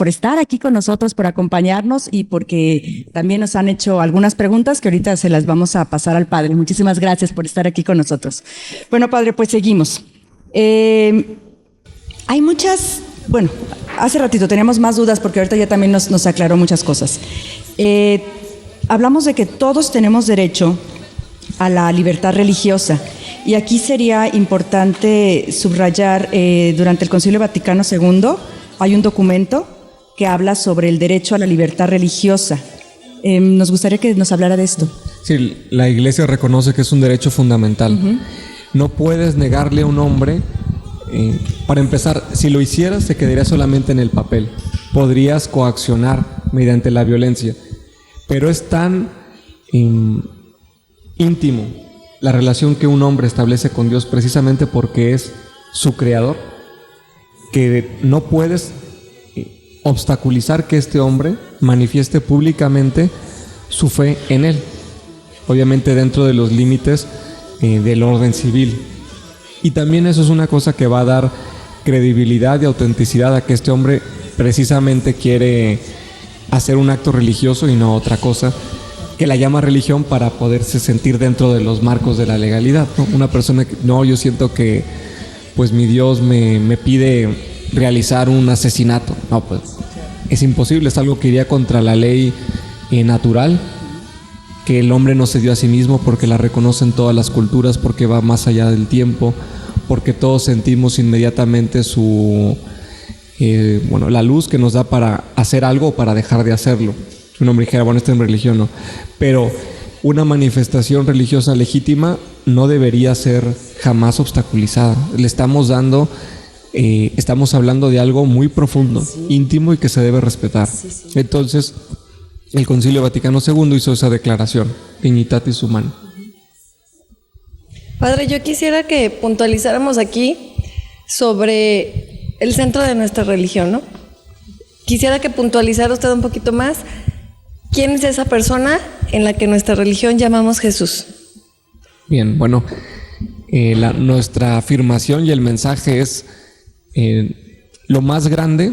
estar aquí con nosotros, por acompañarnos y porque también nos han hecho algunas preguntas que ahorita se las vamos a pasar al Padre. Muchísimas gracias por estar aquí con nosotros. Bueno, Padre, pues seguimos. Hay muchas, bueno, hace ratito teníamos más dudas porque ahorita ya también nos aclaró muchas cosas. Hablamos de que todos tenemos derecho a la libertad religiosa. Y aquí sería importante subrayar, durante el Concilio Vaticano II hay un documento que habla sobre el derecho a la libertad religiosa. Nos gustaría que nos hablara de esto. Sí, la Iglesia reconoce que es un derecho fundamental. No puedes negarle a un hombre, para empezar, si lo hicieras se quedaría solamente en el papel. Podrías coaccionar mediante la violencia, pero es tan íntimo la relación que un hombre establece con Dios precisamente porque es su creador, que no puedes obstaculizar que este hombre manifieste públicamente su fe en él, obviamente dentro de los límites del orden civil. Y también eso es una cosa que va a dar credibilidad y autenticidad a que este hombre precisamente quiere hacer un acto religioso y no otra cosa, que la llama religión para poderse sentir dentro de los marcos de la legalidad, ¿no? Una persona que, no, yo siento que pues mi Dios me pide realizar un asesinato. No, pues es imposible, es algo que iría contra la ley natural, que el hombre no se dio a sí mismo porque la reconocen todas las culturas, porque va más allá del tiempo, porque todos sentimos inmediatamente la luz que nos da para hacer algo o para dejar de hacerlo. Un hombre dijera, bueno, esto es religión, no. Pero una manifestación religiosa legítima no debería ser jamás obstaculizada. Le estamos dando, estamos hablando de algo muy profundo, íntimo y que se debe respetar. Entonces, el Concilio Vaticano II hizo esa declaración, Dignitatis Humanae. Padre, yo quisiera que puntualizáramos aquí sobre el centro de nuestra religión, ¿no? Quisiera que puntualizara usted un poquito más. ¿Quién es esa persona en la que nuestra religión llamamos Jesús? Bien, bueno, nuestra afirmación y el mensaje es lo más grande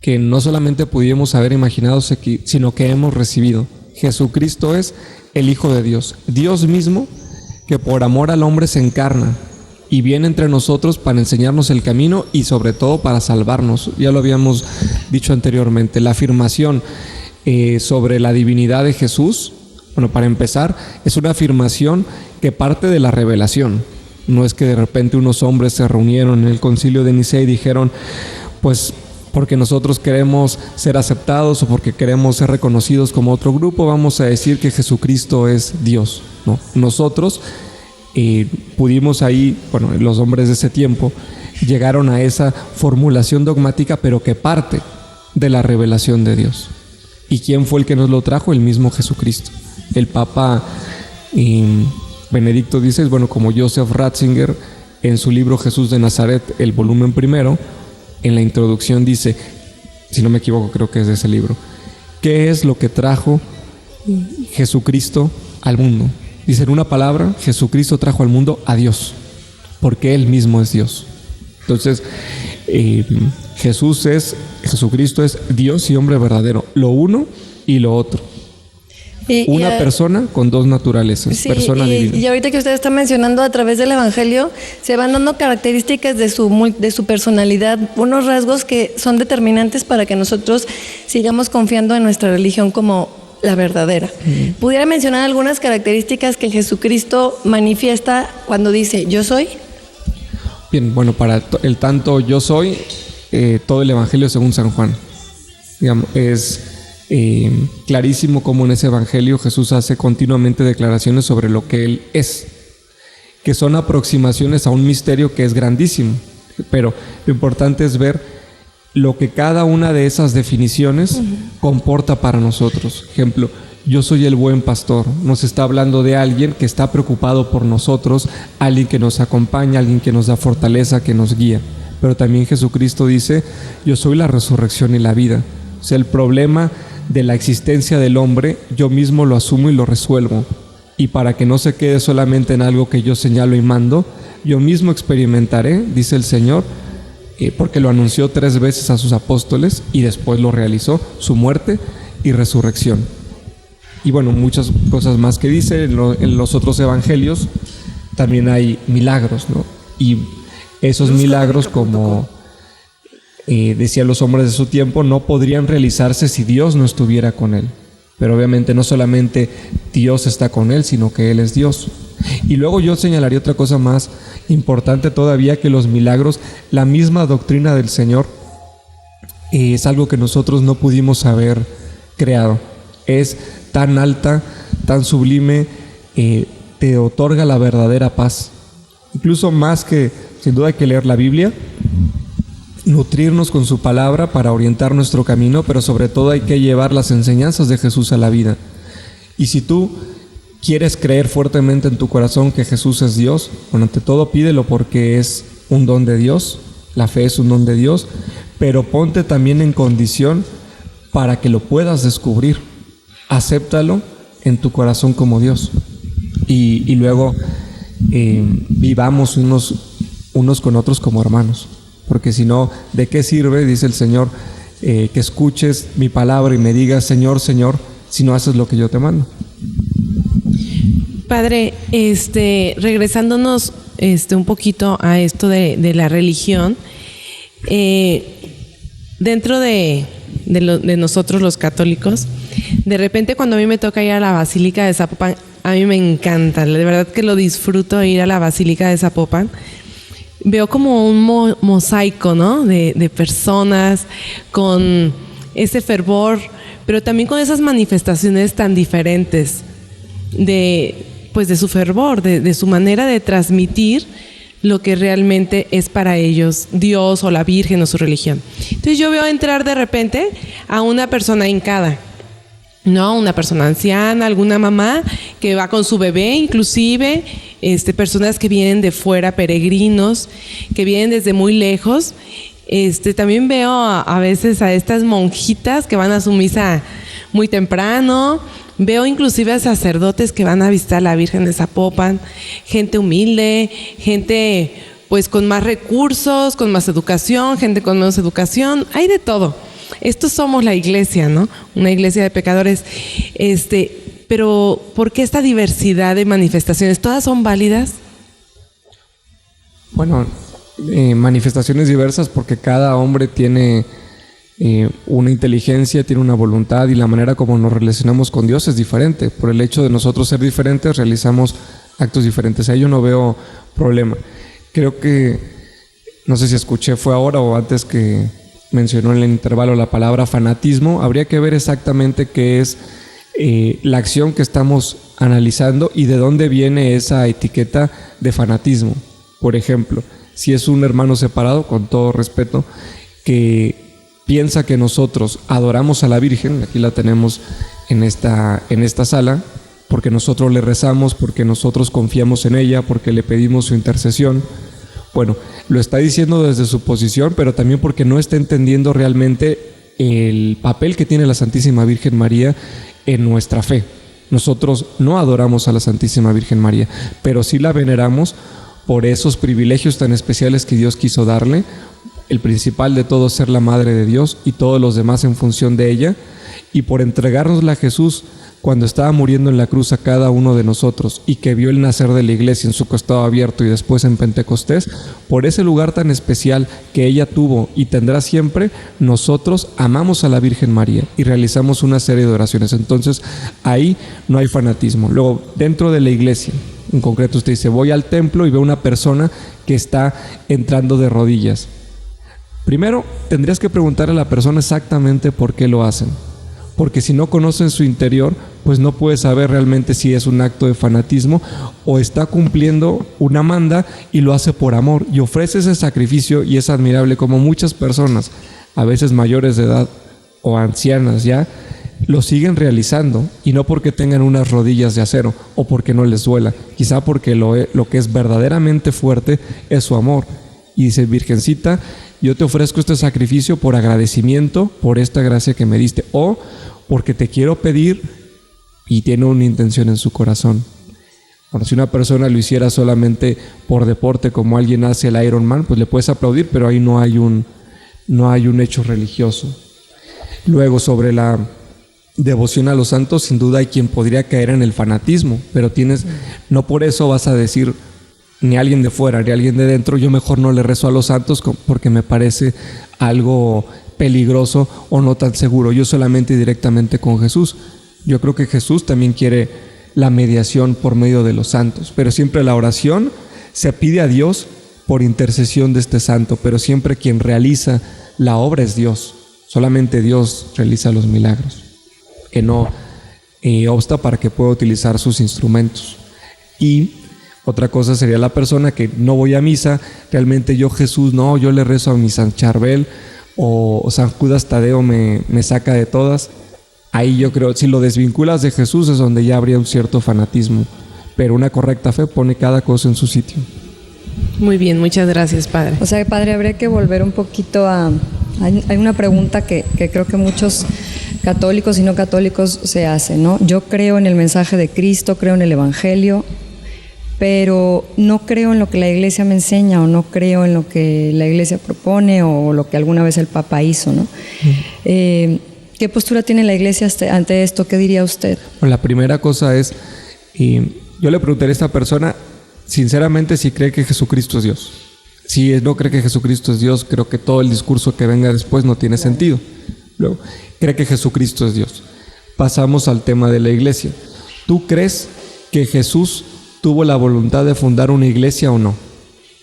que no solamente pudimos haber imaginado, sino que hemos recibido. Jesucristo es el Hijo de Dios, Dios mismo, que por amor al hombre se encarna y viene entre nosotros para enseñarnos el camino y sobre todo para salvarnos. Ya lo habíamos dicho anteriormente, la afirmación sobre la divinidad de Jesús, bueno, para empezar, es una afirmación que parte de la revelación. No es que de repente unos hombres se reunieron en el Concilio de Nicea y dijeron, pues porque nosotros queremos ser aceptados o porque queremos ser reconocidos como otro grupo, vamos a decir que Jesucristo es Dios. No, nosotros pudimos ahí, bueno, los hombres de ese tiempo llegaron a esa formulación dogmática, pero que parte de la revelación de Dios. ¿Y quién fue el que nos lo trajo? El mismo Jesucristo. El Papa Benedicto XVI, bueno, como Joseph Ratzinger, en su libro Jesús de Nazaret, el volumen primero, en la introducción dice, si no me equivoco, creo que es de ese libro, ¿qué es lo que trajo Jesucristo al mundo? Dice en una palabra, Jesucristo trajo al mundo a Dios, porque Él mismo es Dios. Entonces, Jesucristo es Dios y hombre verdadero, lo uno y lo otro. Una persona con dos naturalezas, sí, persona divina. Y ahorita que usted está mencionando, a través del Evangelio se van dando características de su personalidad, unos rasgos que son determinantes para que nosotros sigamos confiando en nuestra religión como la verdadera. ¿Pudiera mencionar algunas características que Jesucristo manifiesta cuando dice yo soy? Bien, bueno, para el tanto yo soy, todo el Evangelio según San Juan. Digamos, es clarísimo cómo en ese Evangelio Jesús hace continuamente declaraciones sobre lo que Él es, que son aproximaciones a un misterio que es grandísimo, pero lo importante es ver lo que cada una de esas definiciones comporta para nosotros. Ejemplo, yo soy el buen pastor. Nos está hablando de alguien que está preocupado por nosotros, alguien que nos acompaña, alguien que nos da fortaleza, que nos guía. pero también Jesucristo dice, yo soy la resurrección y la vida. O sea, el problema de la existencia del hombre, yo mismo lo asumo y lo resuelvo. Y para que no se quede solamente en algo que yo señalo y mando, yo mismo experimentaré, dice el Señor, porque lo anunció 3 veces a sus apóstoles y después lo realizó, su muerte y resurrección. Y bueno, muchas cosas más que dice. En los otros evangelios también hay milagros, ¿no? Y esos milagros, como decían los hombres de su tiempo, no podrían realizarse si Dios no estuviera con él. Pero obviamente no solamente Dios está con él, sino que Él es Dios. Y luego yo señalaría otra cosa más importante todavía, que los milagros, la misma doctrina del Señor, es algo que nosotros no pudimos haber creado. Es tan alta, tan sublime, te otorga la verdadera paz. Incluso más que, sin duda hay que leer la Biblia, nutrirnos con su palabra para orientar nuestro camino, pero sobre todo hay que llevar las enseñanzas de Jesús a la vida. Y si tú quieres creer fuertemente en tu corazón que Jesús es Dios, bueno, ante todo pídelo porque es un don de Dios, la fe es un don de Dios, pero ponte también en condición para que lo puedas descubrir. Acéptalo en tu corazón como Dios y luego vivamos unos con otros como hermanos. Porque si no, ¿de qué sirve, dice el Señor, que escuches mi palabra y me digas, Señor, Señor, si no haces lo que yo te mando? Padre, regresándonos un poquito a esto de la religión, dentro de nosotros los católicos, de repente cuando a mí me toca ir a la Basílica de Zapopan, a mí me encanta, de verdad que lo disfruto ir a la Basílica de Zapopan. Veo como un mosaico, ¿no? De personas con ese fervor, pero también con esas manifestaciones tan diferentes de su fervor, de su manera de transmitir lo que realmente es para ellos Dios o la Virgen o su religión. Entonces yo veo entrar de repente a una persona hincada, ¿no? Una persona anciana, alguna mamá que va con su bebé, inclusive personas que vienen de fuera, peregrinos, que vienen desde muy lejos. También veo a veces a estas monjitas que van a su misa muy temprano. Veo inclusive a sacerdotes que van a visitar a la Virgen de Zapopan, gente humilde, gente pues con más recursos, con más educación, gente con menos educación, hay de todo. Estos somos la iglesia, ¿no? Una iglesia de pecadores. Pero ¿por qué esta diversidad de manifestaciones? ¿Todas son válidas? Bueno, manifestaciones diversas porque cada hombre tiene una inteligencia, tiene una voluntad y la manera como nos relacionamos con Dios es diferente. Por el hecho de nosotros ser diferentes, realizamos actos diferentes. Ahí yo no veo problema. Creo que, no sé si escuché, fue ahora o antes que mencionó en el intervalo la palabra fanatismo. Habría que ver exactamente qué es la acción que estamos analizando y de dónde viene esa etiqueta de fanatismo. Por ejemplo, si es un hermano separado, con todo respeto, que piensa que nosotros adoramos a la Virgen, aquí la tenemos en esta sala, porque nosotros le rezamos, porque nosotros confiamos en ella, porque le pedimos su intercesión. Bueno, lo está diciendo desde su posición, pero también porque no está entendiendo realmente el papel que tiene la Santísima Virgen María en nuestra fe. Nosotros no adoramos a la Santísima Virgen María, pero sí la veneramos por esos privilegios tan especiales que Dios quiso darle. El principal de todos, ser la Madre de Dios y todos los demás en función de ella, y por entregárnosla a Jesús cuando estaba muriendo en la cruz a cada uno de nosotros y que vio el nacer de la iglesia en su costado abierto y después en Pentecostés, por ese lugar tan especial que ella tuvo y tendrá siempre, nosotros amamos a la Virgen María y realizamos una serie de oraciones. Entonces ahí no hay fanatismo. Luego, dentro de la iglesia, en concreto usted dice, voy al templo y veo una persona que está entrando de rodillas. Primero, tendrías que preguntarle a la persona exactamente por qué lo hacen. Porque si no conocen su interior, pues no puedes saber realmente si es un acto de fanatismo o está cumpliendo una manda y lo hace por amor y ofrece ese sacrificio. Y es admirable como muchas personas, a veces mayores de edad o ancianas ya, lo siguen realizando, y no porque tengan unas rodillas de acero o porque no les duela, quizá porque lo que es verdaderamente fuerte es su amor. y dice: Virgencita, yo te ofrezco este sacrificio por agradecimiento por esta gracia que me diste, o porque te quiero pedir, y tiene una intención en su corazón. Bueno, si una persona lo hiciera solamente por deporte, como alguien hace el Ironman, pues le puedes aplaudir, pero ahí no hay un hecho religioso. Luego, sobre la devoción a los santos, sin duda hay quien podría caer en el fanatismo, pero no por eso vas a decir, ni alguien de fuera ni alguien de dentro, yo mejor no le rezo a los santos porque me parece algo peligroso o no tan seguro. Yo solamente y directamente con Jesús. Yo creo que Jesús también quiere la mediación por medio de los santos, pero siempre la oración se pide a Dios por intercesión de este santo, pero siempre quien realiza la obra es Dios. Solamente Dios realiza los milagros, que no obsta para que pueda utilizar sus instrumentos. Y otra cosa sería la persona que no voy a misa, realmente yo le rezo a mi San Charbel, o San Judas Tadeo me saca de todas. Ahí yo creo, si lo desvinculas de Jesús, es donde ya habría un cierto fanatismo, pero una correcta fe pone cada cosa en su sitio. Muy bien, muchas gracias, Padre. O sea, Padre, habría que volver un poquito a... Hay una pregunta que creo que muchos católicos y no católicos se hacen, ¿no? Yo creo en el mensaje de Cristo, creo en el Evangelio, pero no creo en lo que la Iglesia me enseña, o no creo en lo que la Iglesia propone, o lo que alguna vez el Papa hizo, ¿no? ¿Qué postura tiene la Iglesia ante esto? ¿Qué diría usted? Bueno, la primera cosa es, yo le preguntaría a esta persona, sinceramente, si cree que Jesucristo es Dios. Si no cree que Jesucristo es Dios, creo que todo el discurso que venga después no tiene sentido. Luego, cree que Jesucristo es Dios. Pasamos al tema de la iglesia. ¿Tú crees que Jesús tuvo la voluntad de fundar una iglesia o no?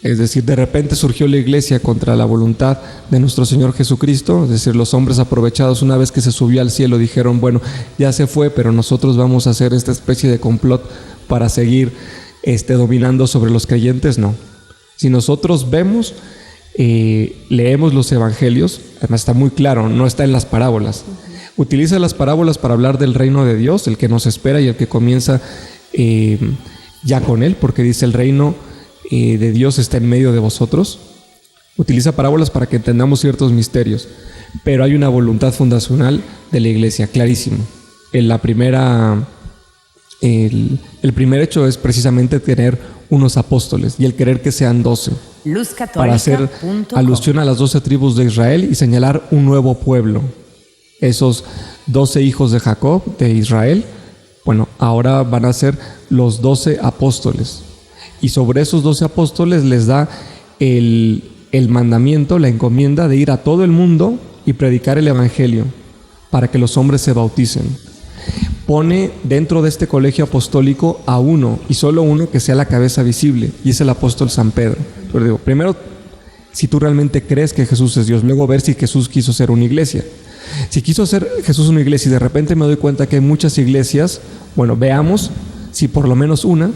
Es decir, de repente surgió la iglesia contra la voluntad de nuestro Señor Jesucristo. Es decir, los hombres aprovechados, una vez que se subió al cielo, dijeron: bueno, ya se fue, pero nosotros vamos a hacer esta especie de complot para seguir dominando sobre los creyentes. No. Si nosotros vemos, leemos los evangelios, además está muy claro, no está en las parábolas. Utiliza las parábolas para hablar del reino de Dios, el que nos espera y el que comienza ya con él, porque dice: el reino de Dios está en medio de vosotros. Utiliza parábolas para que entendamos ciertos misterios, pero hay una voluntad fundacional de la iglesia, clarísimo. El primer hecho es precisamente tener unos apóstoles y el querer que sean 12, para hacer alusión a las 12 tribus de Israel y señalar un nuevo pueblo. Esos 12 hijos de Jacob, de Israel, bueno, ahora van a ser los 12 apóstoles. Y sobre esos 12 apóstoles les da el mandamiento, la encomienda de ir a todo el mundo y predicar el evangelio para que los hombres se bauticen. Pone dentro de este colegio apostólico a uno, y solo uno, que sea la cabeza visible, y es el apóstol San Pedro. Pero digo, primero, si tú realmente crees que Jesús es Dios, luego ver si Jesús quiso ser una iglesia. Si quiso hacer Jesús una iglesia y de repente me doy cuenta que hay muchas iglesias, bueno, veamos si por lo menos una,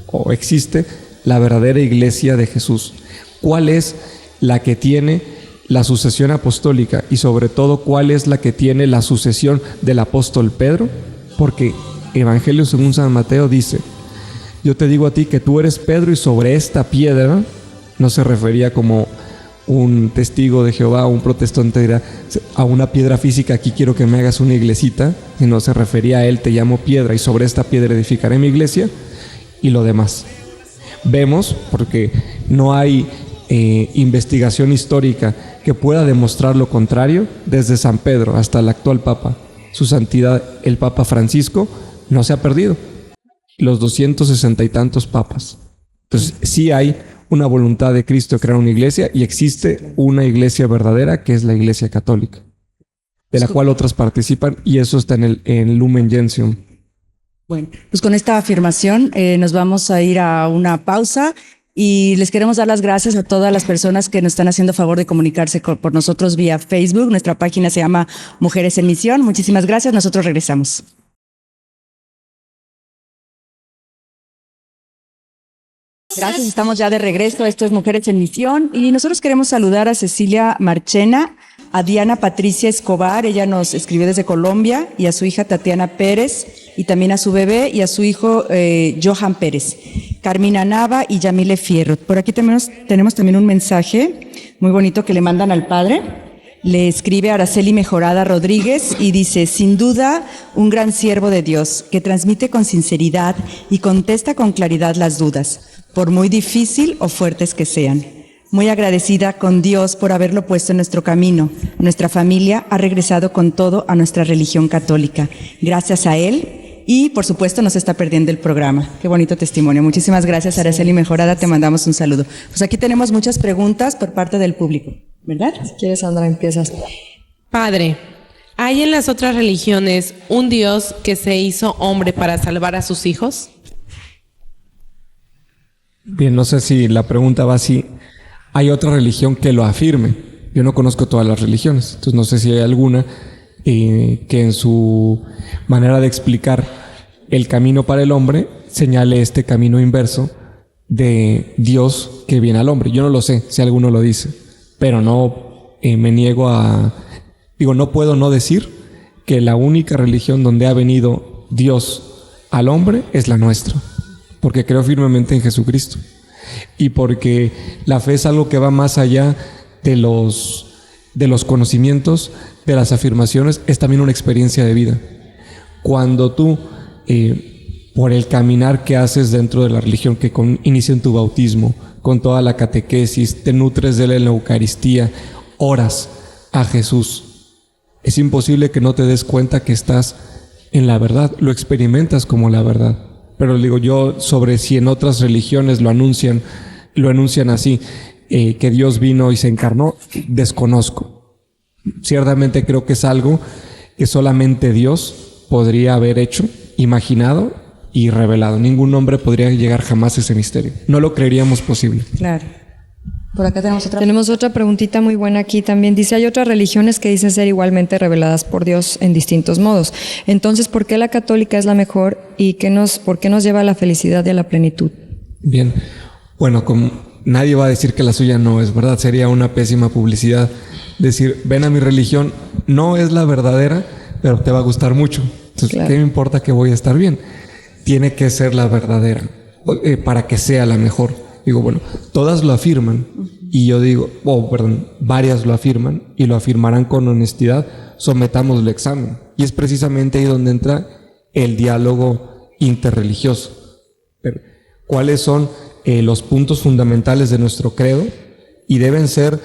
o existe la verdadera iglesia de Jesús. ¿Cuál es la que tiene la sucesión apostólica? Y sobre todo, ¿cuál es la que tiene la sucesión del apóstol Pedro? Porque Evangelio según San Mateo dice: yo te digo a ti que tú eres Pedro, y sobre esta piedra, no se refería como un testigo de Jehová o un protestante dirá a una piedra física, aquí quiero que me hagas una iglesita, sino se refería a él: te llamo piedra y sobre esta piedra edificaré mi iglesia, y lo demás. Vemos, porque no hay investigación histórica que pueda demostrar lo contrario, desde San Pedro hasta el actual Papa, su santidad el Papa Francisco, no se ha perdido. Los 260 y tantos papas. Entonces, sí hay una voluntad de Cristo de crear una iglesia, y existe una iglesia verdadera, que es la Iglesia Católica, de la cual otras participan, y eso está en el Lumen Gentium. Bueno, pues con esta afirmación nos vamos a ir a una pausa, y les queremos dar las gracias a todas las personas que nos están haciendo favor de comunicarse por nosotros vía Facebook. Nuestra página se llama Mujeres en Misión. Muchísimas gracias. Nosotros regresamos. Gracias, estamos ya de regreso. Esto es Mujeres en Misión y nosotros queremos saludar a Cecilia Marchena, a Diana Patricia Escobar, ella nos escribió desde Colombia, y a su hija Tatiana Pérez, y también a su bebé y a su hijo Johan Pérez, Carmina Nava y Yamile Fierro. Por aquí tenemos también un mensaje muy bonito que le mandan al padre. Le escribe Araceli Mejorada Rodríguez y dice: sin duda, un gran siervo de Dios que transmite con sinceridad y contesta con claridad las dudas, por muy difícil o fuertes que sean. Muy agradecida con Dios por haberlo puesto en nuestro camino. Nuestra familia ha regresado con todo a nuestra religión católica. Gracias a él. Y, por supuesto, no se está perdiendo el programa. Qué bonito testimonio. Muchísimas gracias, Araceli Mejorada. Te mandamos un saludo. Pues aquí tenemos muchas preguntas por parte del público, ¿verdad? Si quieres, Sandra, empiezas. Padre, ¿hay en las otras religiones un Dios que se hizo hombre para salvar a sus hijos? Bien, no sé si la pregunta va así. ¿Hay otra religión que lo afirme? Yo no conozco todas las religiones, entonces no sé si hay alguna que en su manera de explicar el camino para el hombre señale este camino inverso de Dios que viene al hombre. Yo no lo sé si alguno lo dice, pero no me niego no puedo no decir que la única religión donde ha venido Dios al hombre es la nuestra, porque creo firmemente en Jesucristo y porque la fe es algo que va más allá de los conocimientos, de las afirmaciones, es también una experiencia de vida. Cuando tú, por el caminar que haces dentro de la religión, que inicia en tu bautismo, con toda la catequesis, te nutres de él en la Eucaristía, oras a Jesús, es imposible que no te des cuenta que estás en la verdad, lo experimentas como la verdad. Pero digo yo, sobre si en otras religiones lo anuncian así, que Dios vino y se encarnó, desconozco. Ciertamente creo que es algo que solamente Dios podría haber hecho, imaginado y revelado. Ningún hombre podría llegar jamás a ese misterio. No lo creeríamos posible. Claro. Por acá Tenemos otra preguntita muy buena aquí también. Dice, hay otras religiones que dicen ser igualmente reveladas por Dios en distintos modos. Entonces, ¿por qué la católica es la mejor y por qué nos lleva a la felicidad y a la plenitud? Bien. Bueno, como nadie va a decir que la suya no es verdad, sería una pésima publicidad decir, ven a mi religión, no es la verdadera, pero te va a gustar mucho. Entonces, claro, ¿qué me importa que voy a estar bien? Tiene que ser la verdadera para que sea la mejor. Digo, bueno, todas lo afirman y yo digo, varias lo afirman y lo afirmarán con honestidad, sometamos el examen. Y es precisamente ahí donde entra el diálogo interreligioso. Pero, ¿cuáles son los puntos fundamentales de nuestro credo? Y deben ser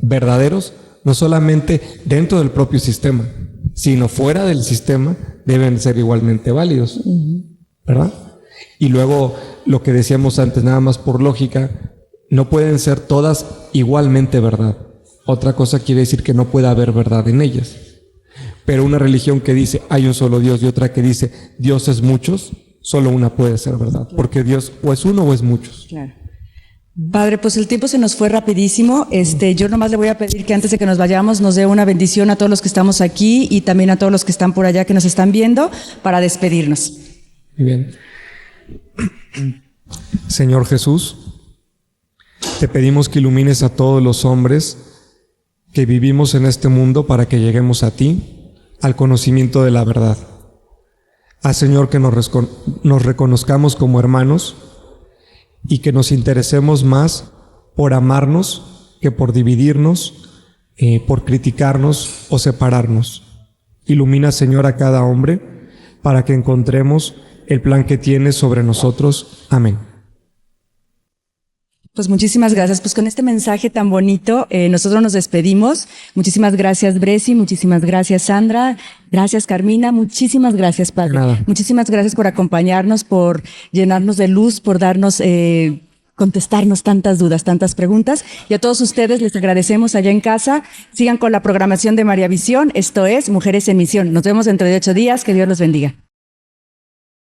verdaderos, no solamente dentro del propio sistema, sino fuera del sistema, deben ser igualmente válidos, ¿verdad? Y luego, lo que decíamos antes, nada más por lógica, no pueden ser todas igualmente verdad. Otra cosa quiere decir que no puede haber verdad en ellas. Pero una religión que dice hay un solo Dios y otra que dice Dios es muchos, solo una puede ser verdad, porque Dios o es uno o es muchos. Claro. Padre, pues el tiempo se nos fue rapidísimo. Yo nomás le voy a pedir que antes de que nos vayamos nos dé una bendición a todos los que estamos aquí y también a todos los que están por allá que nos están viendo para despedirnos. Muy bien. Señor Jesús, te pedimos que ilumines a todos los hombres que vivimos en este mundo para que lleguemos a ti, al conocimiento de la verdad. Haz, Señor, que nos reconozcamos como hermanos y que nos interesemos más por amarnos que por dividirnos, por criticarnos o separarnos. Ilumina, Señor, a cada hombre para que encontremos el plan que tienes sobre nosotros. Amén. Pues muchísimas gracias. Pues con este mensaje tan bonito, nosotros nos despedimos. Muchísimas gracias, Bresi. Muchísimas gracias, Sandra. Gracias, Carmina. Muchísimas gracias, Padre. Nada. Muchísimas gracias por acompañarnos, por llenarnos de luz, por darnos, contestarnos tantas dudas, tantas preguntas. Y a todos ustedes les agradecemos allá en casa. Sigan con la programación de María Visión. Esto es Mujeres en Misión. Nos vemos dentro de 8 días. Que Dios los bendiga.